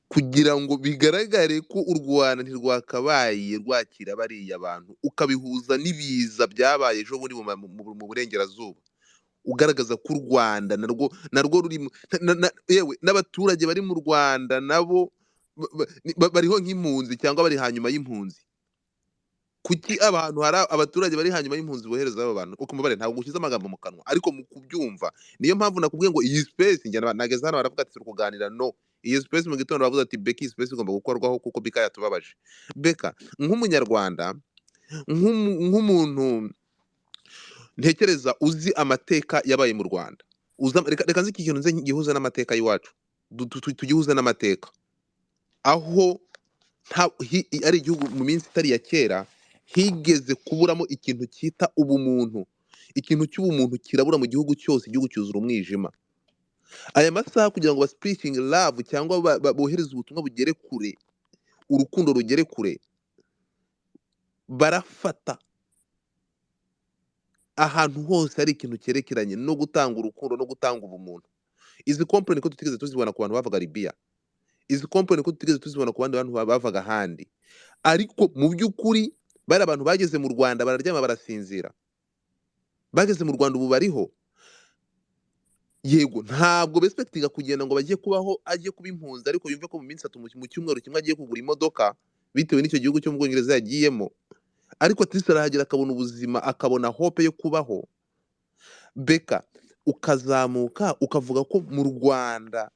kugira ngo bigaragare ko u Rwanda ntirwakabaye rwakira bariya abantu ukabihuza n'ibiza byabaye ejo bundi mu burengerazuba ugaragaza ko u Rwanda narwo ruri yewe n'abaturage bari mu Rwanda nabo bariho nk'impunzi cyangwa bari hanyuma y'impunzi kuki abantu hari abaturage bari hanyuma y'impunzi bohereza abo bantu uko mubare ntabwo gukiza amagambo mu kanwa ariko mu kubyumva niyo mpamvu nakubwiye ngo iyi space njye nageze hano baravuga ati kuganira no iyi space mu gitondo bavuze ati Beki space igomba gukorwaho kuko Beka yatubabaje Beka nk'umunyarwanda nk'umuntu ntekereza uzi amateka yabaye mu Rwanda reka nzi ikintu nze gihuza n'amateka y'iwacu tugihuza n'amateka aho ari igihugu mu minsi itari ya kera higeze kuburamo ikintu cyita ubumuntu ikintu cy'ubumuntu kirabura mu gihugu cyose igihugu cyuzura umwijima aya masaha kugira ngo baspreaching love cyangwa bohereze ubutumwa bugere kure urukundo rugere kure barafata ahantu hose hari ikintu cyerekeranye no gutanga urukundo no gutanga ubumuntu izi complaint ko tutigeze tuzibona ku bantu bavaga Libya izi complaint ko tutigeze tuzibona ku bandi bantu bavaga handi ariko mu by'ukuri bari abantu bageze mu Rwanda bararyama barasinzira bageze mu Rwanda ubu bariho yego ntabwo respectinga kugenda ngo bagiye kubaho agiye kuba impunzi ariko yumve ko mu minsi 3 mu cyumweru kimwe agiye kugura imodoka bitewe n'icyo gihugu cyo mu Bwongereza yagiyemo ariko atisi arahagera akabona ubuzima akabona hope yo kubaho Beka ukazamuka ukavuga ko mu Rwanda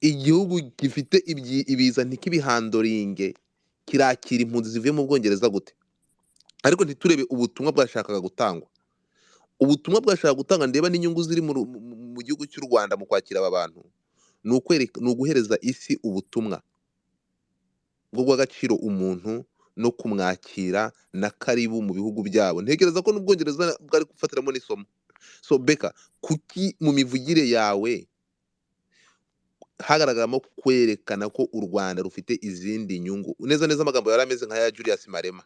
igihugu gifite ibiza ntikibihandoringe kirakira impunzi zivuye mu Bwongereza gute? Ariko ntiturebe ubutumwa bwashakaga gutangwa. Ubutumwa bwashaka gutanga ndeba n'inyungu ziri mu gihugu cy'u Rwanda mu kwakira aba bantu ni uguhereza isi ubutumwa bwo guagaciro umuntu no kumwakira na karibu mu bihugu byabo. Ntekereza ko n'Ubwongereza bwari gufatiramo n'isomo. So Beka, kuki mu mivugire yawe hagaragaramo kwerekana ko u Rwanda rufite izindi nyungu? Neza neza amagambo yari ameze nka ya Julius Marema.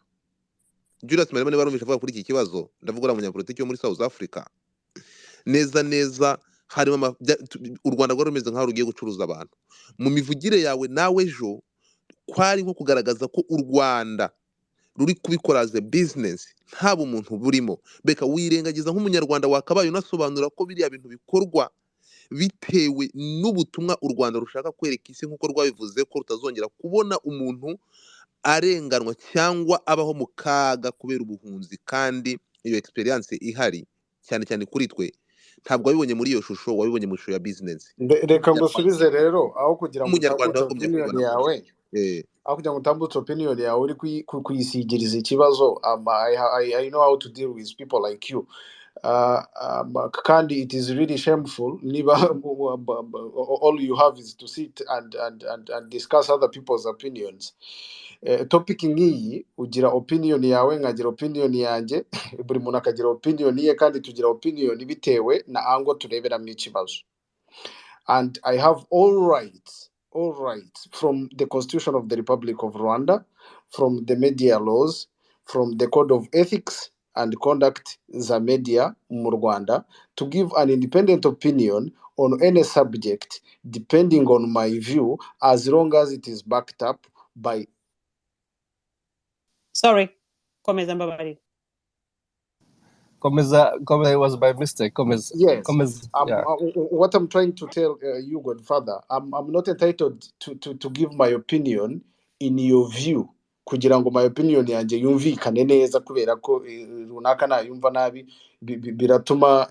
Julius Marema niba barumvisha avuga kuri iki kibazo, ndavuga umunyapolitiki wo muri South Africa. Neza neza harimo u Rwanda rwari rumeze nk'aho rugiye gucuruza abantu. Mu mivugire yawe nawe ejo kwari nko kugaragaza ko u Rwanda ruri kubikora as a business nta bumuntu burimo. Beka, wirengagiza nk'umunyarwanda wakabaye unasobanura ko biriya bintu bikorwa bitewe n'ubutumwa u Rwanda rushaka kwereka isi, nk'uko rwabivuze ko rutazongera kubona umuntu arenganwa cyangwa abaho mu kaga kubera ubuhunzi, kandi iyo experience ihari cyane cyane kuri twe ntabwo wabibonye muri iyo shusho, wabibonye mu shusho ya business. Reka ngusubize rero, aho kugira ngo Umunyarwanda utambutse opinion yawe, aho kugira ngo utambutse opinion yawe uri kuyisigiriza ikibazo. I know how to deal with people like you. Kandi it is really shameful niba all you have is to sit and discuss other people's opinions. Topic nk'iyi ugira opinion yawe, nkagira opinion yanjye, buri muntu akagira opinion ye, kandi tugira opinion bitewe na ango tureberamo ikibazo. And I have all rights from the Constitution of the Republic of Rwanda, from the media laws, from the Code of Ethics and Conduct za media mu Rwanda, to give an independent opinion on any subject depending on my view, as long as it is backed up by... Sorry, komeza mbabari. Komeza, it was by mistake. Komeza. Yes. Yeah. What I'm trying to tell you, Godfather, I'm not entitled to give my opinion in your view, kugira ngo my opinion yanjye yumvikane neza, kubera ko runaka nayumva nabi biratuma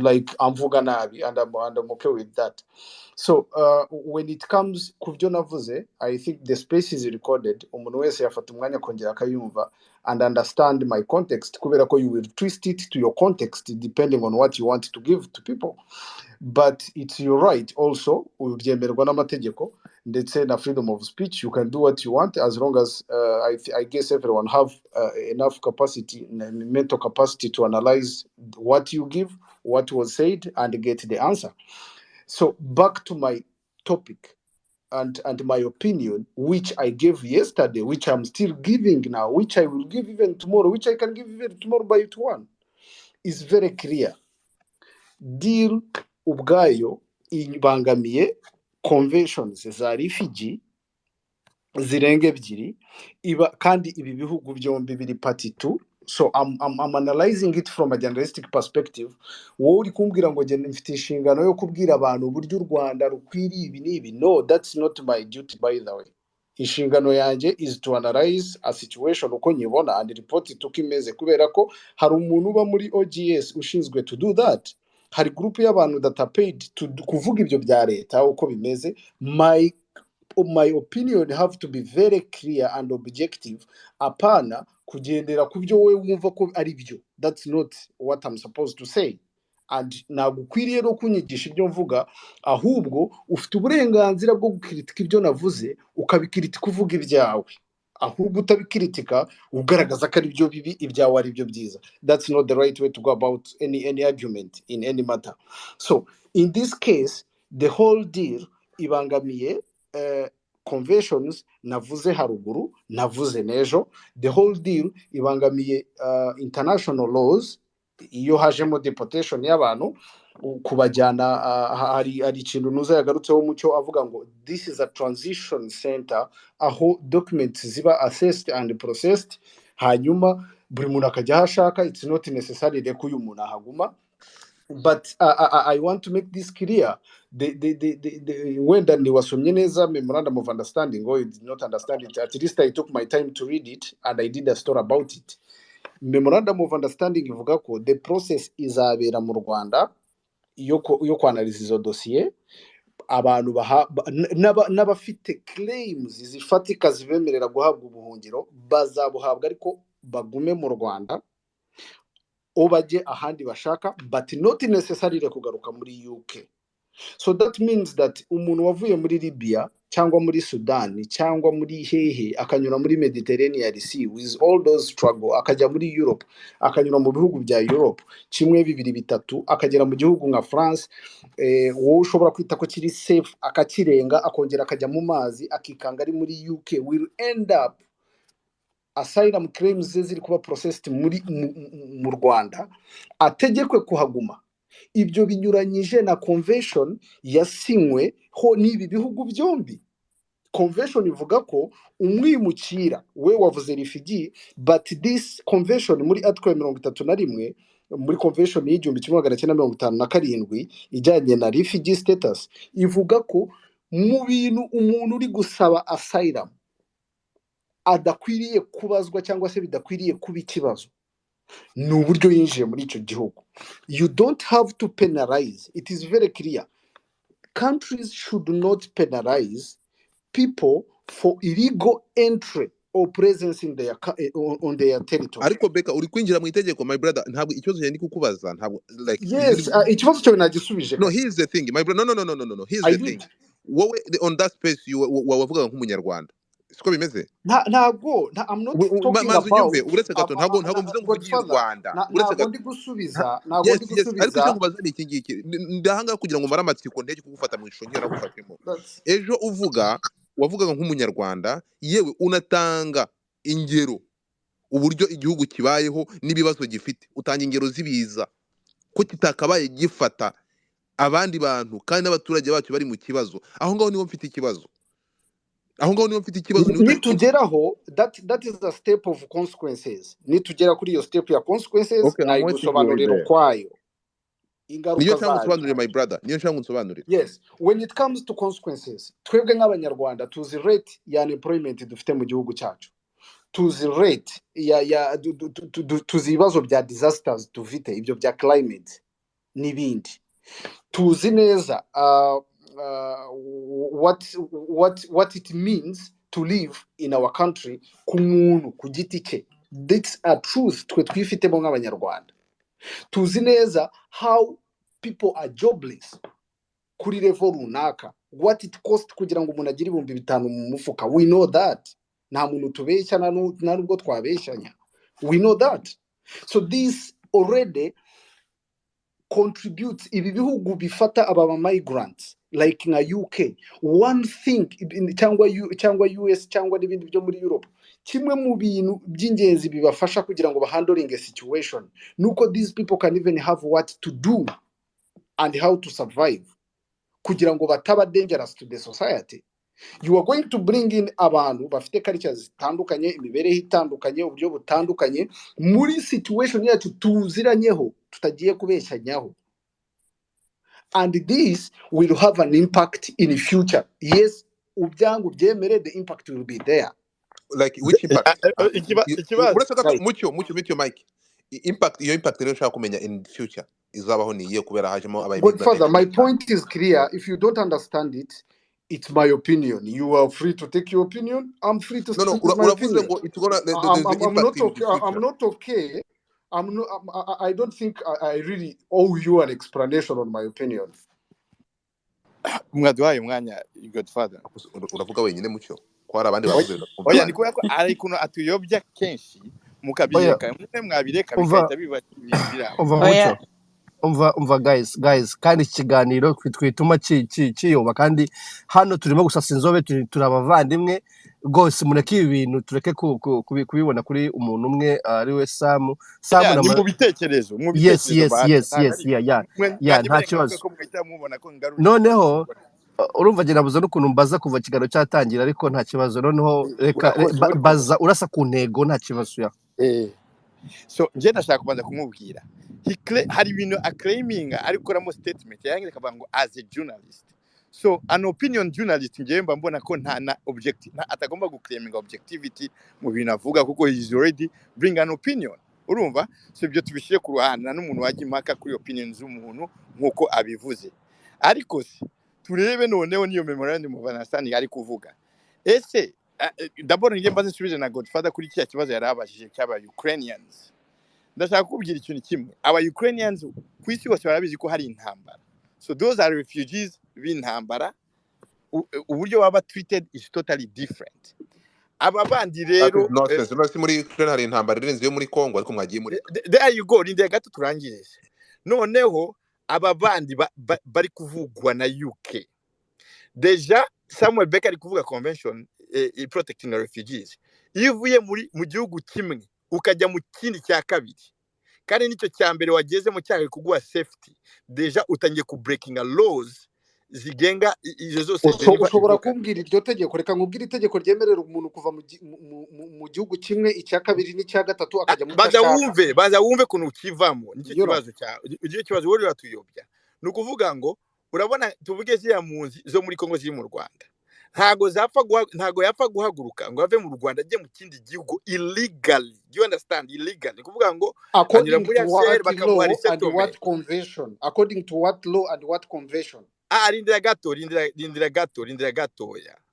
like amvuga nabi, and I'm okay with that. So when it comes ku byo navuze, I think the space is recorded, umuntu wese yafata umwanya kongera akayumva and understand my context, kubera ko you will twist it to your context depending on what you want to give to people. But it's your right also, uryemerwa n'amategeko ndetse na freedom of speech. You can do what you want as long as I guess everyone have enough capacity, mental capacity to analyze what you give, what was said, and get the answer. So back to my topic and my opinion, which I gave yesterday, which I'm still giving now, which I will give even tomorrow, which I can give even tomorrow by 1, is very clear. Deal ubwayo ibangamiye conventions za refugee zirenga ebyiri, kandi ibi bihugu byombi biri party 2. So I'm analyzing it from a journalistic perspective. Wowe uri kumbwira ngo je mfite inshingano yo kubwira abantu uburyo u Rwanda rukwiriye ibi n'ibi. No, that's not my duty, by the way. Inshingano yanjye is to analyze a situation uko nyibona and report it uko imeze, kubera ko hari umuntu uba muri OGS ushinzwe to do that. Hari group y'abantu that are paid to kuvuga ibyo bya leta uko bimeze. My opinion have to be very clear and objective, apana kugendera ku byo wowe wumva ko ari byo. That's not what I'm supposed to say. And nagukwiriye no kunyigisha ibyo mvuga, ahubwo ufite uburenganzira bwo gukritika ibyo navuze, ukabikritika uvuga ibyawe, ahubwo utabikritika ugaragaza ko ari byo bibi, ibyawe ari byo byiza. That's not the right way to go about any argument in any matter. So in this case, the whole deal ibangamiye conventions navuze haruguru, navuze nejo. The whole deal ibangamiye international laws, iyo hajemo deportation y'abantu kubajyana. Hari ikintu nuza yagarutseho mucyo avuga ngo this is a transition center, aho documents ziba assessed and processed, hanyuma buri muntu akajya hashaka. It's not necessary ko uyu muntu ahaguma. But I want to make this clear. When Danny was from Neza memorandum of understanding, or you did not understand it, at least I took my time to read it and I did a story about it. Memorandum of understanding ivuga ko the process izabera mu Rwanda yo kwanaliza izo dossier, abantu n'abafite claims zifatika zibemerera guhabwa ubuhungiro bazabuhabwa ariko bagume mu Rwanda o bajye ahandi bashaka but not necessarily kugaruka muri UK. So that means that umuntu wavuye muri Libya cyangwa muri Sudan cyangwa muri hehe akanyura muri Mediterranean Sea with all those struggle akajya muri Europe akanyura mu bihugu bya Europe kimwe bibiri bitatu akagera mu gihugu nka France wowe ushobora kwita ko kiri safe akakirenga akongera akajya mu mazi akikanga ari muri UK will end up asylum claims ziri kuba processed mu Rwanda ategekwe kuhaguma. Ibyo binyuranyije na convention yasinywe ho n'ibi bihugu byombi. Convention ivuga ko umwimukira we wavuze refugee but this convention muri article 31 muri convention y'igihumbi 1957 ijyanye na refugee status ivuga ko mu bintu umuntu uri gusaba asylum adakwiriye kubazwa cyangwa se bidakwiriye kuba ikibazo ni uburyo yinjiye muri icyo gihugu. You don't have to penalize. It is very clear. Countries should not penalize people for illegal entry or presence in their on their territory. Ariko Beka uri kwinjira mu itegeko my brother ntabwo ikibazo cyane kukubaza ntabwo like yes ikibazo cyo nagisubije. No, here's the thing my brother no here's the thing. Wowe on that space you wavuga nk'umunyarwanda siko bimeze ntabwo I'm not talking about uretse gato ntabwo mvuze ngo ugiye Rwanda uretse gato ndi gusubiza ariko cyo kubaza ni iki ngiki ndahanga kugira ngo maramatsiko ndege kugufata mu ishusho ngiye nagufatemo ejo wavugaga nk'umunyarwanda yewe unatanga ingero uburyo igihugu kibayeho n'ibibazo gifite utanga ingero zibiza ko kitakabaye gifata abandi bantu kandi n'abaturage bacu bari mu kibazo aho ngaho niho mfite ikibazo nitugeraho that is a step of consequences nitugera kuri iyo step ya consequences nayigusobanurira kwayo ingaruka niyo cyangwa usobanurire my brother niyo cyangwa unsobanurire. Yes, when it comes to consequences twebwe nk'abanyarwanda tuzi rate ya unemployment dufite mu gihugu cyacu tuzi rate ya tuzi ibibazo bya disasters dufite ibyo bya climate n'ibindi tuzi neza what it means to live in our country ku muntu ku giti cye. That's a truth twe twifitemo nk'abanyarwanda. Tuzi neza how people are jobless kuri level runaka, what it cost kugira ngo umuntu agire 5,000 mu mufuka. We know that. Nta muntu tubeshya na nubwo twabeshanya. We know that. So this already contributes ibi bihugu bifata aba migrants like na UK. One thing cyangwa US cyangwa n'ibindi byo muri Europe, kimwe mu bintu by'ingenzi bibafasha kugira ngo handling a situation nuko these people can even have what to do and how to survive kugira ngo bataba dangerous to the society. You are going to bring in abantu bafite cultures zitandukanye, imibereho itandukanye, uburyo butandukanye muri situation yacu tuziranyeho tutagiye kubeshyanyaho, and this will have an impact in the future. Yes, ubyangu byemere, the impact will be there. Like which impact? Ikibazo mucyo Mike. Impact rero nshaka kumenya in future izabaho niye kubera hajemo abaye. Godfather, my point is clear. If you don't understand it, it's my opinion. You are free to take your opinion. I'm free to speak my opinion. I'm not okay. I don't think I really owe you an explanation on my opinion. mwaduhaye umwanya Godfather. Uravuga wenyine mucyo ko hari abandi bavuze. Oya ni kubera ko ari kuno atuyobya kenshi mukabireka mwe mwabireka bikahita bibira. Umva guys kandi ikiganiro twituma kiyoba kandi hano turimo gusasa inzobe turabavandimwe rwose mureke ibintu tureke kubibona kuri umuntu umwe ari we Samu na mu bitekerezo yes nta kibazo. Noneho urumva genda buza n'ukuntu mbaza kuva kigano cyatangira ariko nta kibazo. Noneho reka baza urasa ku ntego nta kibazo ya so nje nashaka kubanza kumubwira hari ibintu claiming ariko ramo statement yange kavuga ngo as a journalist. So an opinion journalist nje mba mbona ko nta na objective atagomba guclaiming objectivity mu bintu avuga kuko he is already bring an opinion. Urumva so ibyo tubishiye ku ruhande n'umuntu waje impaka kuri opinion z'umuntu nkuko abivuze. Ariko turebe noneho niyo memorandum of understanding ari kuvuga ese d'abord ngiye mbaze nsubije na Godfather kuri cya kibazo yarabashije cy'aba Ukrainians. Ndashaka kubwira ikintu kimwe, aba Ukrainians ku isi hose barabizi ko hari intambara, so those are refugees b'intambara. Uburyo baba treated is totally different. Aba bandi rero nonsense basi muri Ukraine hari intambara irenze yo muri Congo ariko mwagiye muri there you go, rinde gato turangire. Noneho aba bandi bari kuvugwa na UK. Deja Samuel Becker ari kuvuga convention protecting refugees. Iyo uvuye mu gihugu kimwe ukajya mu kindi cya kabiri kandi nicyo cya mbere wageze mu cyaje kuguha safety, deja utangiye ku breaking laws zigenga izo zose. Ushobora kumbwira iryo tegeko, reka nkubwire itegeko ryemerera umuntu kuva mu gihugu kimwe icya kabiri n'icya gatatu akajya mu cyashaka. Baza wumve kuntu ukivamo, nicyo kibazo cya icyo kibazo wori watuyobya. Nukuvuga ngo urabona tuvuge ziriya mpunzi zo muri Kongo ziri mu Rwanda, ntago yapfa guhaguruka ngo ave mu Rwanda ajye mu kindi gihugu illegally. Do you understand? Illegally kuvuga ngo according to what convention, according to what law and what convention. Rindira gatoya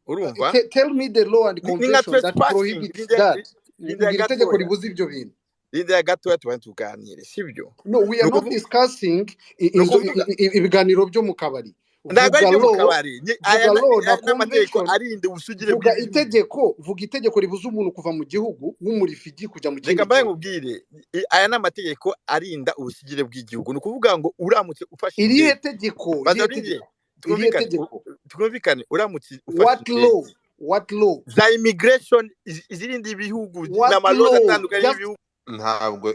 urumva. Tell me the law and convention that prohibits that. Ngira itegeko ribuza ibyo bintu. Rindira gatoya tuganire, sibyo? No, we are not discussing ibiganiro byo mu kabari. Ndaga byo mu kabari n'amategeko arinde ubusugire bw'itegeko. Vuga itegeko ribuza umuntu kuva mu gihugu w'umurifigi kujya mu kindi. Reka mbaye nkubwire, aya n'amategeko arinda ubusugire bw'igihugu. Nukuvuga ngo uramutse ufashe irihe tegeko, twumvikane, uramutse ufashe what law za immigration izirindi ibihugu n'amalo atandukanye y'ibihugu. Ntabwo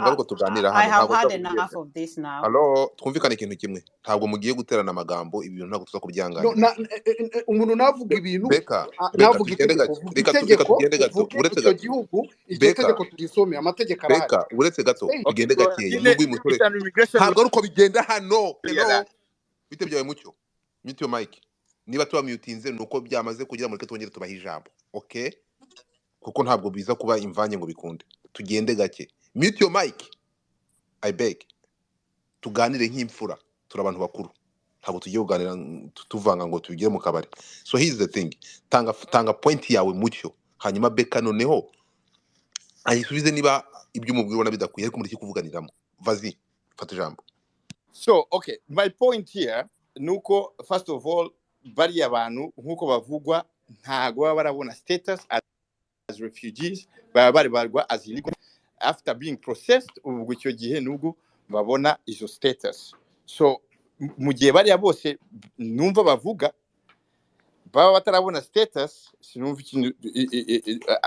ariko tuganira hano. I have had enough of this now. Hello, twumvikane ikintu kimwe, ntabwo mugiye guterana amagambo, ibintu ntabwo tuza kubyangana. Umuntu navuga ibintu navuga itegeko uretse gihugu icyo tegeko tugisome, amategeko arahari. Uretse gato tugende gakeye n'ubwo imusore ntabwo uko bigenda hano. Hello, bite byawe mucyo mute your mic, niba tuba mutinze nuko byamaze kugira muri twongere tubaha ijambo, okay? Kuko ntabwo biza kuba imvanye ngo bikunde, tugende gake. Mute your mic, I beg. Tuganire nk'imfura, turi abantu bakuru, ntabwo tugiye kuganira tuvanga ngo tugire mu kabari. So here's the thing, tanga point yawe mucyo, hanyuma Beka noneho ayisubize niba ibyo umubwira na bidakwiye ariko muri kuvuganiramo. Vazi, fata ijambo. So okay, my point here nuko first of all bari abantu nkuko bavugwa ntago baba barabona status as refugees, bari barwa as illegal after being processed. Ubwo icyo gihe nubwo babona izo status. So mu gihe bari bose numva bavuga baba batarabona status, sinumva ikintu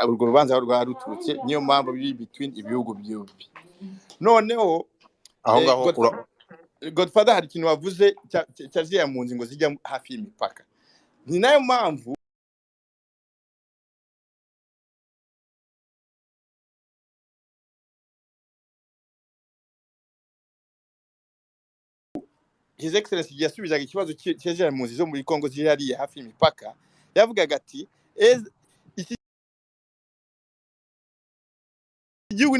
urwo rubanza rwa ruturutse, niyo mpamvu biri between ibihugu byombi. Noneho aho ngaho Godfather hari ikintu wavuze cyaziya mu nzi ngo zijya hafi y'imipaka. Ni nayo mpamvu His Excellency yasubizaga ikibazo cyeje mu nzi zo muri Kongo ziri hariya hafi y'imipaka, yavugaga ati iki igihugu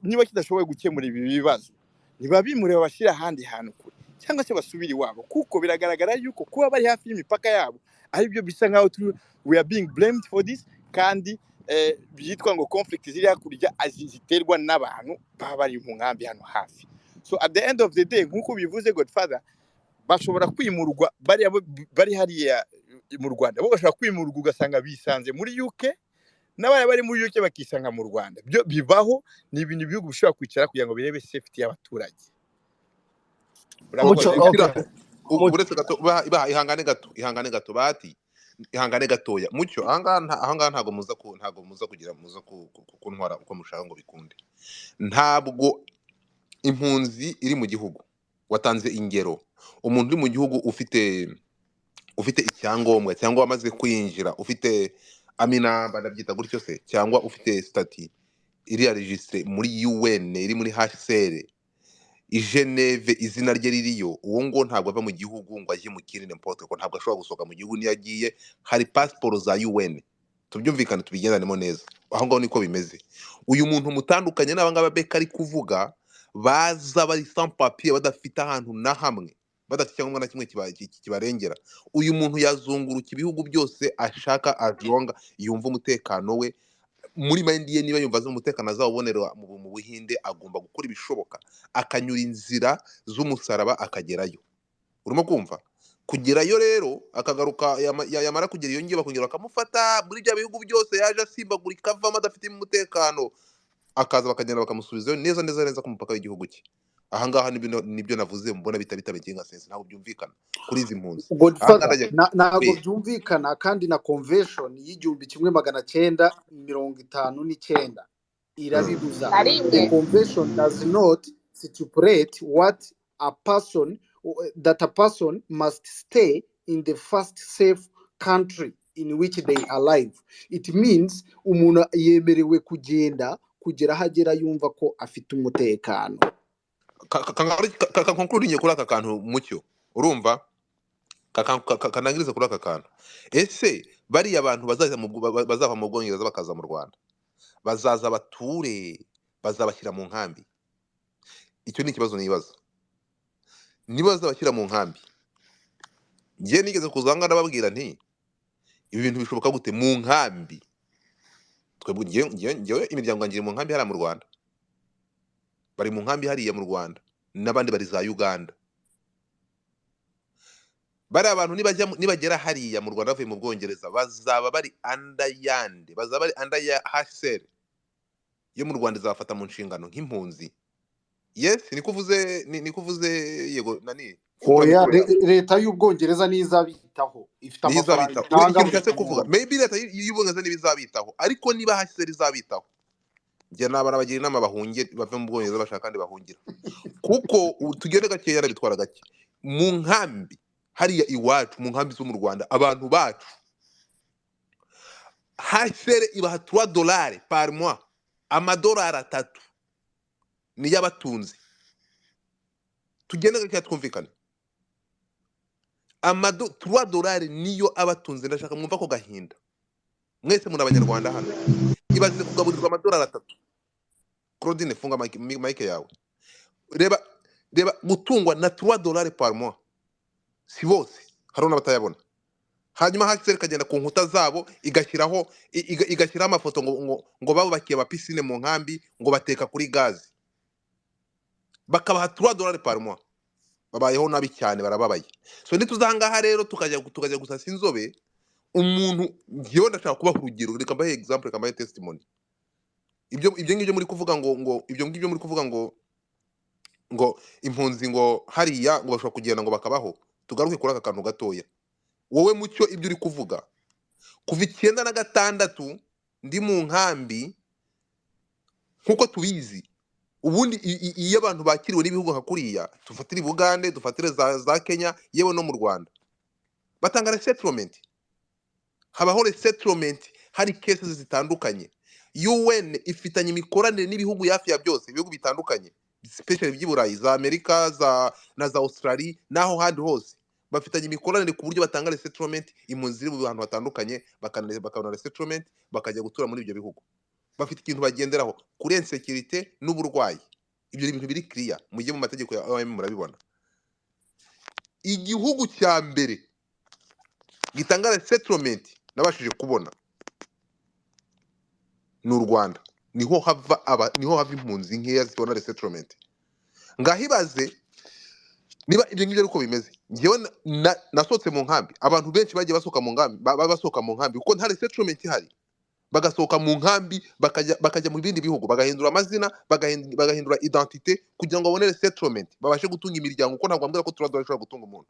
niba kidashoboye gukemura ibi bibazo niba bimureba bashyira ahandi hantu kure cyangwa se basubira iwabo, kuko biragaragara yuko kuba bari hafi y'imipaka yabo ari byo bisa nkaho we are being blamed for this, kandi byitwa ngo conflict ziri hakurya ziterwa n'abantu baba bari mu nkambi hano hafi. So at the end of the day nkuko bivuze Godfather, bashobora kwimurwa bari hariya mu Rwanda, bo bashobora kwimurwa ugasanga bisanze muri UK, n'abari bari muri UK bakisanga mu Rwanda. Byo bibaho, ni ibintu bihugu bishobora kwicara kugira ngo birebe safety y'abaturage. Uretse gato ihangane gato bati ihangane gatoya mucyo ahangaha ntago muza kugira kuntwara uko mushaka ngo bikunde. Ntabwo impunzi iri mu gihugu, watanze ingero, umuntu uri mu gihugu ufite icyangombwa cyangwa wamaze kwinjira, ufite amina banabyita gutyo se, cyangwa ufite stati iri ya registre muri UN, iri muri HCR i Geneve, izina rye ririyo, uwo ngo ntabwo ava mu gihugu ngo ajye mu kindi n'importe, ko ntabwo ashobora gusohoka mu gihugu niyo agiye hari passport za UN. Tubyumvikane tubigendanemo neza, aho ngaho niko bimeze. Uyu muntu mutandukanye n'abangaba Beka ari kuvuga baza bari sans papier, badafite ahantu na hamwe, badafite icyangombwa na kimwe kibarengera. Uyu muntu yazunguruka ibihugu byose ashaka ajonga yumva umutekano we muri mind ye, niba yumva umutekano azawubonera mu Buhinde, agomba gukora ibishoboka akanyura inzira z'umusaraba akagerayo. Urimo kumva? Kugerayo rero akagaruka yamara kugera iyo ngiye bakongera bakamufata muri bya bihugu byose yaje asimbagurika avamo adafite umutekano, akaza bakagenda bakamusubizayo neza ku mupaka w'igihugu cye. Ahangaha nibyo navuze mbona bitabe kinga sense, ntabwo byumvikana kuri izi mpunzi. Ntabwo byumvikana kandi na convention y'igihumbi 1959 irabibuza. The convention does not stipulate what a person must stay in the first safe country in which they are alive. It means umuntu yemerewe kugenda kugera hagera yumva ko afite umutekano. Concluding kuri aka kantu mucyo, urumva kanangiriza kuri aka kantu. Ese bari abantu bazava mu Bwongereza bakaza mu Rwanda, bazaza bature, bazabashyira mu nkambi? Icyo ni ikibazo nibaza. Niba bazabashyira mu nkambi, ngiye nigeze kuzanga ndababwira nti ibi bintu bishoboka gute mu nkambi? Twebwe ngiye imiryango ngiri mu nkambi hariya mu Rwanda, bari mu nkambi hariya mu Rwanda, n'abandi bari za Uganda. Bari abantu nibagera hariya mu Rwanda bavuye mu Bwongereza, bazaba bari andayande, bazaba bari andaya hasel yo mu Rwanda, izafata mu nshingano nk'impunzi. Yes, nikuvuze yego nani oya, leta y'Ubwongereza nizabitaho, ifite amafaranga itanga. Nshatse kuvuga maybe leta y'Ubwongereza nibizabitaho, ariko niba hasel izabitaho, ngiye nabara bagira inama bahunge bave mu Bwongereza bashaka kandi bahungira, kuko tugende gake yarabitwara gake mu nkambi hariya iwacu, mu nkambi zo mu Rwanda. Abantu bacu hasel ibaha $3 par mois, amadolari 3 ni yabatunzi. Tugende gake twumvikane, $3 niyo abatunzi. Ndashaka mwumva ko gahinda mwese muri abanyarwanda hano, ibaze kugaburirwa amadolari 3. Claudine, funga mike yawe. Reba gutungwa na $3 par mois, si bose, harona batayabona. Hanyuma hasel kagenda ku nkuta zabo igashyiraho amafoto ngo babo bakiye ba piscine mu nkambi, ngo bateka kuri gazi, bakabaha $3 par mois. Babayeho nabi cyane, barababaye. So nituzangaha rero tukajya gusasa inzobe umuntu. Ngiye ndashaka kuba urugero, reka mbahe example, reka mbahe testimony. Ibyo ngibyo muri kuvuga ngo impunzi ngo hariya ngo bashobora kugenda ngo bakabaho. Tugaruke kuri aka kantu gatoya. Wowe mucyo ibyo uri kuvuga, kuva 1996 ndi mu nkambi nkuko tubizi. Ubundi iyo abantu bakiriwe n'ibihugu nka kuriya, tufatire Bugande, dufatire za Kenya, yewe no mu Rwanda, batanga resettlement. Habaho resettlement, hari cases zitandukanye. UN ifitanye imikoranire n'ibihugu yafi ya byose, ibihugu bitandukanye, especially by'Iburayi, za Amerika, na za Australia, naho handi hose bafitanye imikoranire ku buryo batanga resettlement. Impunzi ziri mu bantu batandukanye bakabona resettlement, bakajya gutura muri ibyo bihugu. Bafite ikintu bagenderaho kuri insecurity n'uburwayi. Ibyo ni ibintu biri clear, mujye mu mategeko ya OIM murabibona. Igihugu cya mbere gitanga resettlement nabashije kubona n'u Rwanda. Niho hava impunzi nkeya zibona resettlement. Ngahibaze niba ibyo ngibyo uko bimeze. Ngewe nasohotse mu nkambi, abantu benshi bagiye basohoka mu nkambi kuko nta resettlement ihari. Bagasohoka mu nkambi bakajya mu bindi bihugu, bagahindura amazina, bagahindura identité kugira ngo babone resettlement, babashe gutunga imiryango. Kuko ntabwo ambwira ko $3 ashobora gutunga umuntu.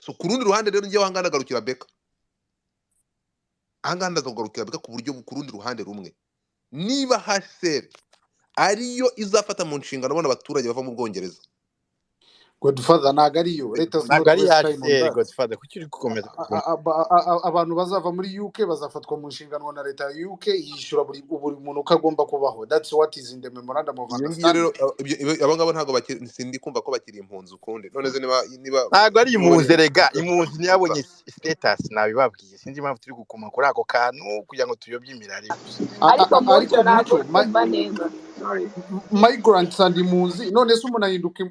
So ku rundi ruhande rero ngiye wahangana garukira beka, ahangana ndazagarukira beka ku buryo ku rundi ruhande rumwe. Niba hasel ariyo izafata mu nshingano abana abaturage bava mu Bwongereza, Godfather ntago ariyo. Let us not waste time on that. Godfather, kuki uri gukomeza abantu bazava muri UK bazafatwa mu nshingano na leta ya UK, yishyura buri muntu uko agomba kubaho. That's what is in the memorandum of understanding. Abangabo ntago sindi kumva ko bakiri impunzi ukundi. None ze niba ntago ari impunzi, rega impunzi ntiyabonye status, nabibabwiye. Sinzi impamvu turi gukoma kuri ako kantu kugira ngo tuyobye imirari gusa. Ariko mucyo ntabwo kumva neza. sorry. Migrants and impunzi none se umuntu ahinduka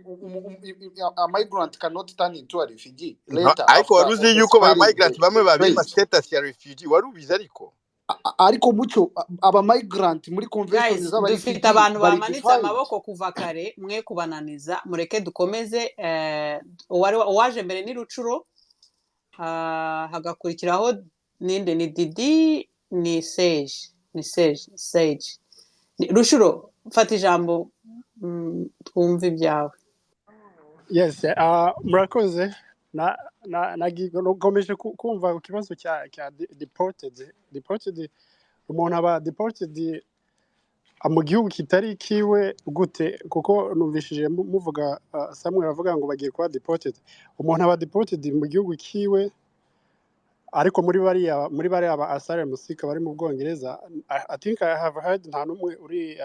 a migrant cannot turn into a refugee later ariko after wari uzi yuko ba expiring migrant bamwe the babima phase. status ya refugee wari ubizi ariko Ariko mucyo aba migrant muri convention guys z'aba dufite refugee abantu bari bamanitse defined. amaboko kuva kare mwe kubananiza mureke dukomeze uwaje mbere ni Rucuro hagakurikiraho ninde ni Didi ni Sage Rucuro fata ijambo twumve ibyawe. Yes, murakoze nagomeje kumva ku kibazo cya deported umuntu aba deported mu gihugu kitari kiwe gute kuko numvishije muvuga Samuel avuga ngo bagiye kuba deported umuntu aba deported mu gihugu kiwe ariko muri bariya aba asylum seeker bari mu Bwongereza. I think I have heard nta numwe uri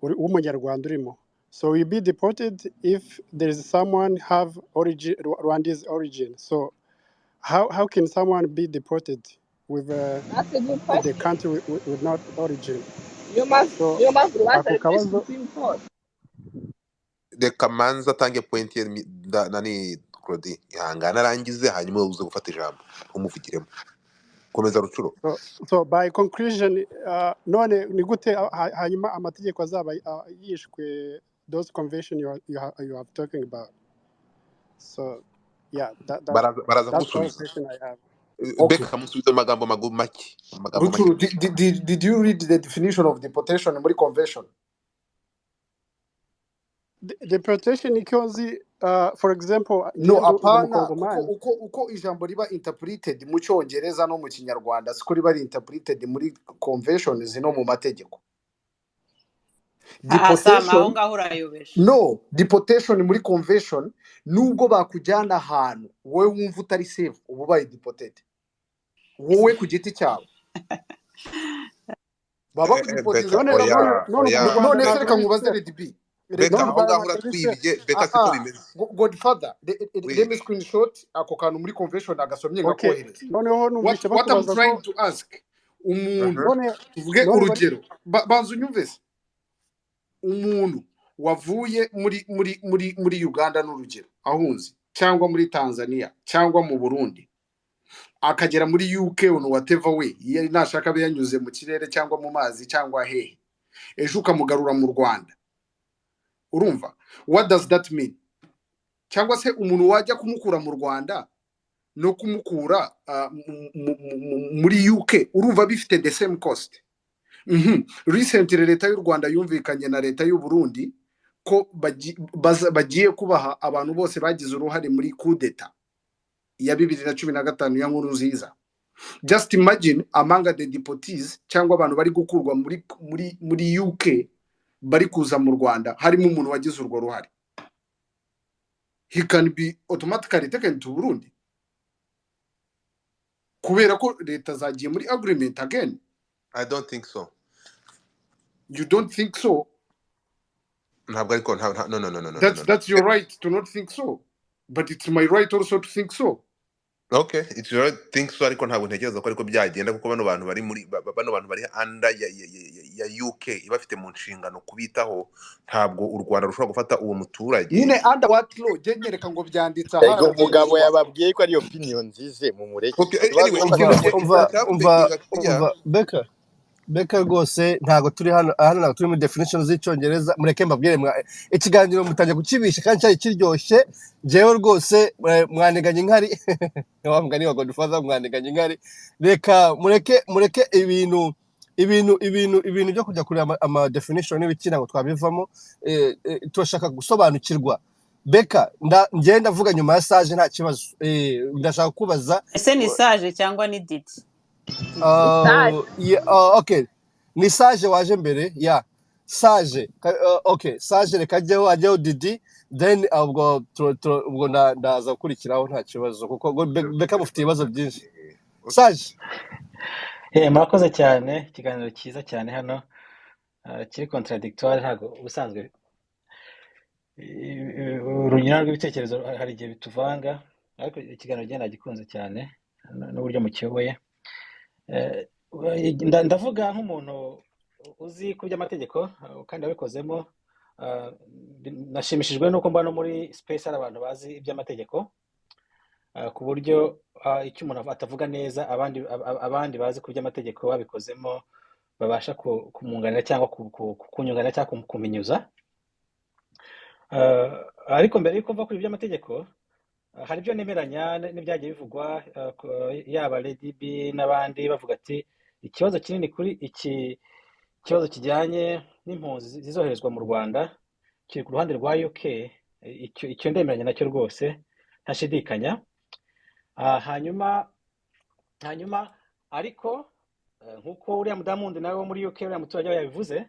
w'umunyarwanda urimo. So you'll be deported if there is someone have Rwanda's origin. So how can someone be deported with That's a good the question. country with not origin? You must So answer ako the question kabazo Supreme Court. reka manza atange point ye nani Claudie ihangana arangize hanyuma uze gufata ijambo umuvugiremo komeza Rucuro. so by conclusion none ni gute hanyuma amategeko azaba yishwe those convention you have talking about. So yeah, baraza that's all kugusubiza question I have. Okay. Beka musubize amagambo make Rucuro, did you read the definition of deportation muri convention? Deportation ikozi for example No, apana Mukongomani. uko ijambo riba interpreted mu cyongereza no mu kinyarwanda siko riba interpreted muri convention zino mu mategeko. Deportation ngaho urayobeje. No, deportation muri convention nubwo bakujyana ahantu wowe wumva utari safe ubu bayi deported wowe ku giti cyawe baba kudeportinze none se reka nkubaze RDB Beka aho ngaho uratwibye Beka siko bimeze. Godfather let me screenshot ako kantu muri convention agasomye ngakohereza. What I'm trying to ask umuntu tuvuge urugero banzu nyumvese umuntu wavuye muri Uganda n'urugero ahunze cyangwa muri Tanzania cyangwa mu Burundi akagera muri UK on whatever way yari nashaka be yanyuze mu kirere cyangwa mu mazi cyangwa hehe ejo ukamugarura mu Rwanda urumva what does that mean? Cyangwa se umuntu wajya kumukura mu Rwanda no kumukura muri UK urumva bifite the same cost. Recently leta y'u Rwanda yumvikanye na leta y'u Burundi ko bagiye kubaha abantu bose bagize uruhare muri coup d'etat ya 2015 ya Nkurunziza. Just imagine among the deportees cyangwa abantu bari gukurwa muri UK bari kuza mu Rwanda harimo umuntu wagize urwo ruhare. He can be automatically taken to Burundi kubera ko leta zagiye muri agreement again. I don't think so. You don't think so? No. That's your right to not think so, but it's my right also to think so. Okay, it's your right to think so ariko ntabwo ntekereza ko ariko byagenda kuko bano bantu bari under ya UK ibafite mu nshingano kubitaho ntabwo u Rwanda rushobora gufata uwo muturage. Nyine under what law jenyereka ngo byanditse aha umugabo yababwiye ko ari opinion nzize mu mureke. Okay, anyway, Beka rwose ntago turi hano ntago turi muri definition z'icyongereza mureke mbabwire ikiganiro mutangiye kukibisha kandi cyari kiryoshye jewe rwose mwaneganye inkari wamugani wa Godfather mwaneganye inkari reka mureke ibintu byo kujya kuri ama definition n'ibikina ngo twabivamo turashaka gusobanukirwa. Beka ngenda ndavuga nyuma ya Sage nta kibazo ndashaka kubaza ese ni Sage cyangwa ni Didi? Okay, ni Sage waje mbere ya Sage. Okay, Sage reka ajyeho Didi then ubwo ndaza gukurikiraho nta kibazo kuko Beka mufite ibibazo byinshi. Sage murakoze cyane ikiganiro cyiza cyane hano kiri contradictoire ntago ubusanzwe urunyurane rw'ibitekerezo hari igihe bituvanga ariko ikiganiro genda gikunze cyane n'uburyo mukiyoboye. Ndavuga nk'umuntu uzi ku by'amategeko kandi wabikozemo. Nashimishijwe nuko mbona muri space hari abantu bazi iby'amategeko ku buryo icyo umuntu atavuga neza abandi bazi ku by'amategeko babikozemo babasha kumwunganira cyangwa kunyunganira cyangwa kuminyuza. Ariko mbere yuko mva kuri iby'amategeko hari ibyo nemeranya n'ibyagiye bivugwa yaba Lady B n'abandi bavuga ati ikibazo kinini kuri iki kibazo kijyanye n'impunzi zizoherezwa mu Rwanda kiri ku ruhande rwa UK. Icyo ndemeranya nacyo rwose ntashidikanya. Hanyuma ariko nk'uko uriya mudamu wundi nawe wo muri UK uriya muturage we yabivuze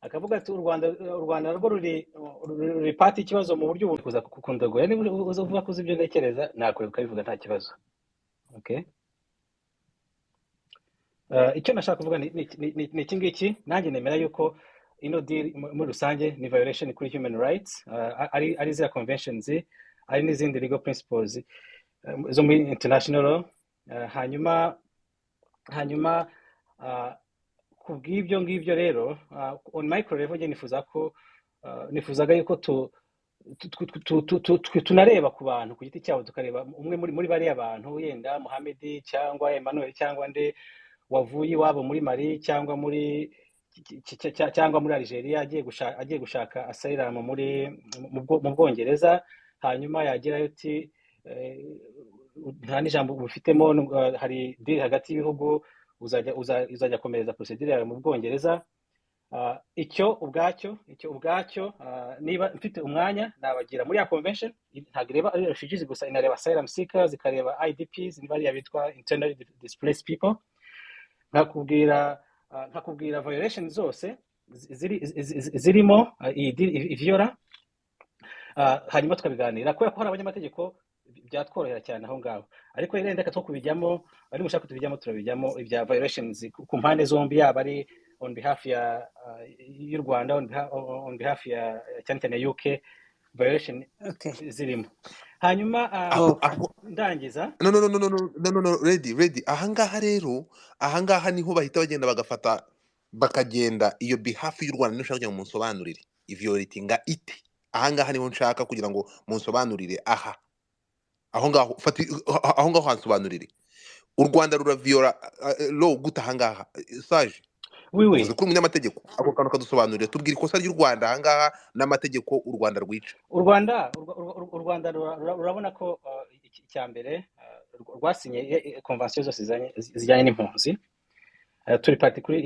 akavuga ati u Rwanda narwo ruri pati ikibazo mu buryo kuza kukundagoya. Niba uvuga ko uzi ibyo ntekereza nakwiye ukabivuga nta kibazo. Okay, icyo nashaka kuvuga ni iki ngiki. Nanjye nemera yuko ino deal muri rusange ni violation kuri human rights, ari ziriya conventions, ari n'izindi legal principles zo muri international. Hanyuma ku bw'ibyo ngibyo rero on micro level njye nifuzaga yuko tunareba ku bantu ku giti cyabo, tukareba umwe muri bariya bantu yenda Mohamed cyangwa Emmanuel cyangwa nde wavuye iwabo muri Mali cyangwa muri Algeria agiye gushaka asylum mu Bwongereza, hanyuma yagerayo ati nta n'ijambo bufitemo, hari deal hagati y'ibihugu uzajya komereza procedure yawe mu Bwongereza. Icyo ubwacyo niba mfite umwanya nabagira muri ya convention, ntabwo ireba refugees gusa, inareba asylum seekers, ikareba IDPs, bariya bitwa internally displaced people. nkakubwira violation zose zirimo ivyora, hanyuma tukabiganira kubera ko hari abanyamategeko byatworohera cyane aho ngaho. Ariko rero ndeka two kubijyamo, ari mushaka tubijyamo turabijyamo ibya violations ku mpande zombi, yaba ari on behalf ya y'u Rwanda, on behalf ya cyane UK violation zirimo. Hanyuma ndangiza no ready ahangaha rero, ahangaha niho bahita bagenda bagafata bakagenda iyo behalf y'u Rwanda nishaka kugira ngo munsobanurire ivyoratinga iti. Ahangaha niho nshaka kugira ngo munsobanurire aho ngaho hansobanurire u Rwanda ruraviora law gute ahangaha Sage. Uzi ko umunyamategeko ako kantu kadusobanurire, tubwira ikosa ry'u Rwanda ahangaha n'amategeko u Rwanda rwica. U Rwanda urabona ko icya mbere rwasinye convention zose zijyanye n'impunzi, turi parti kuri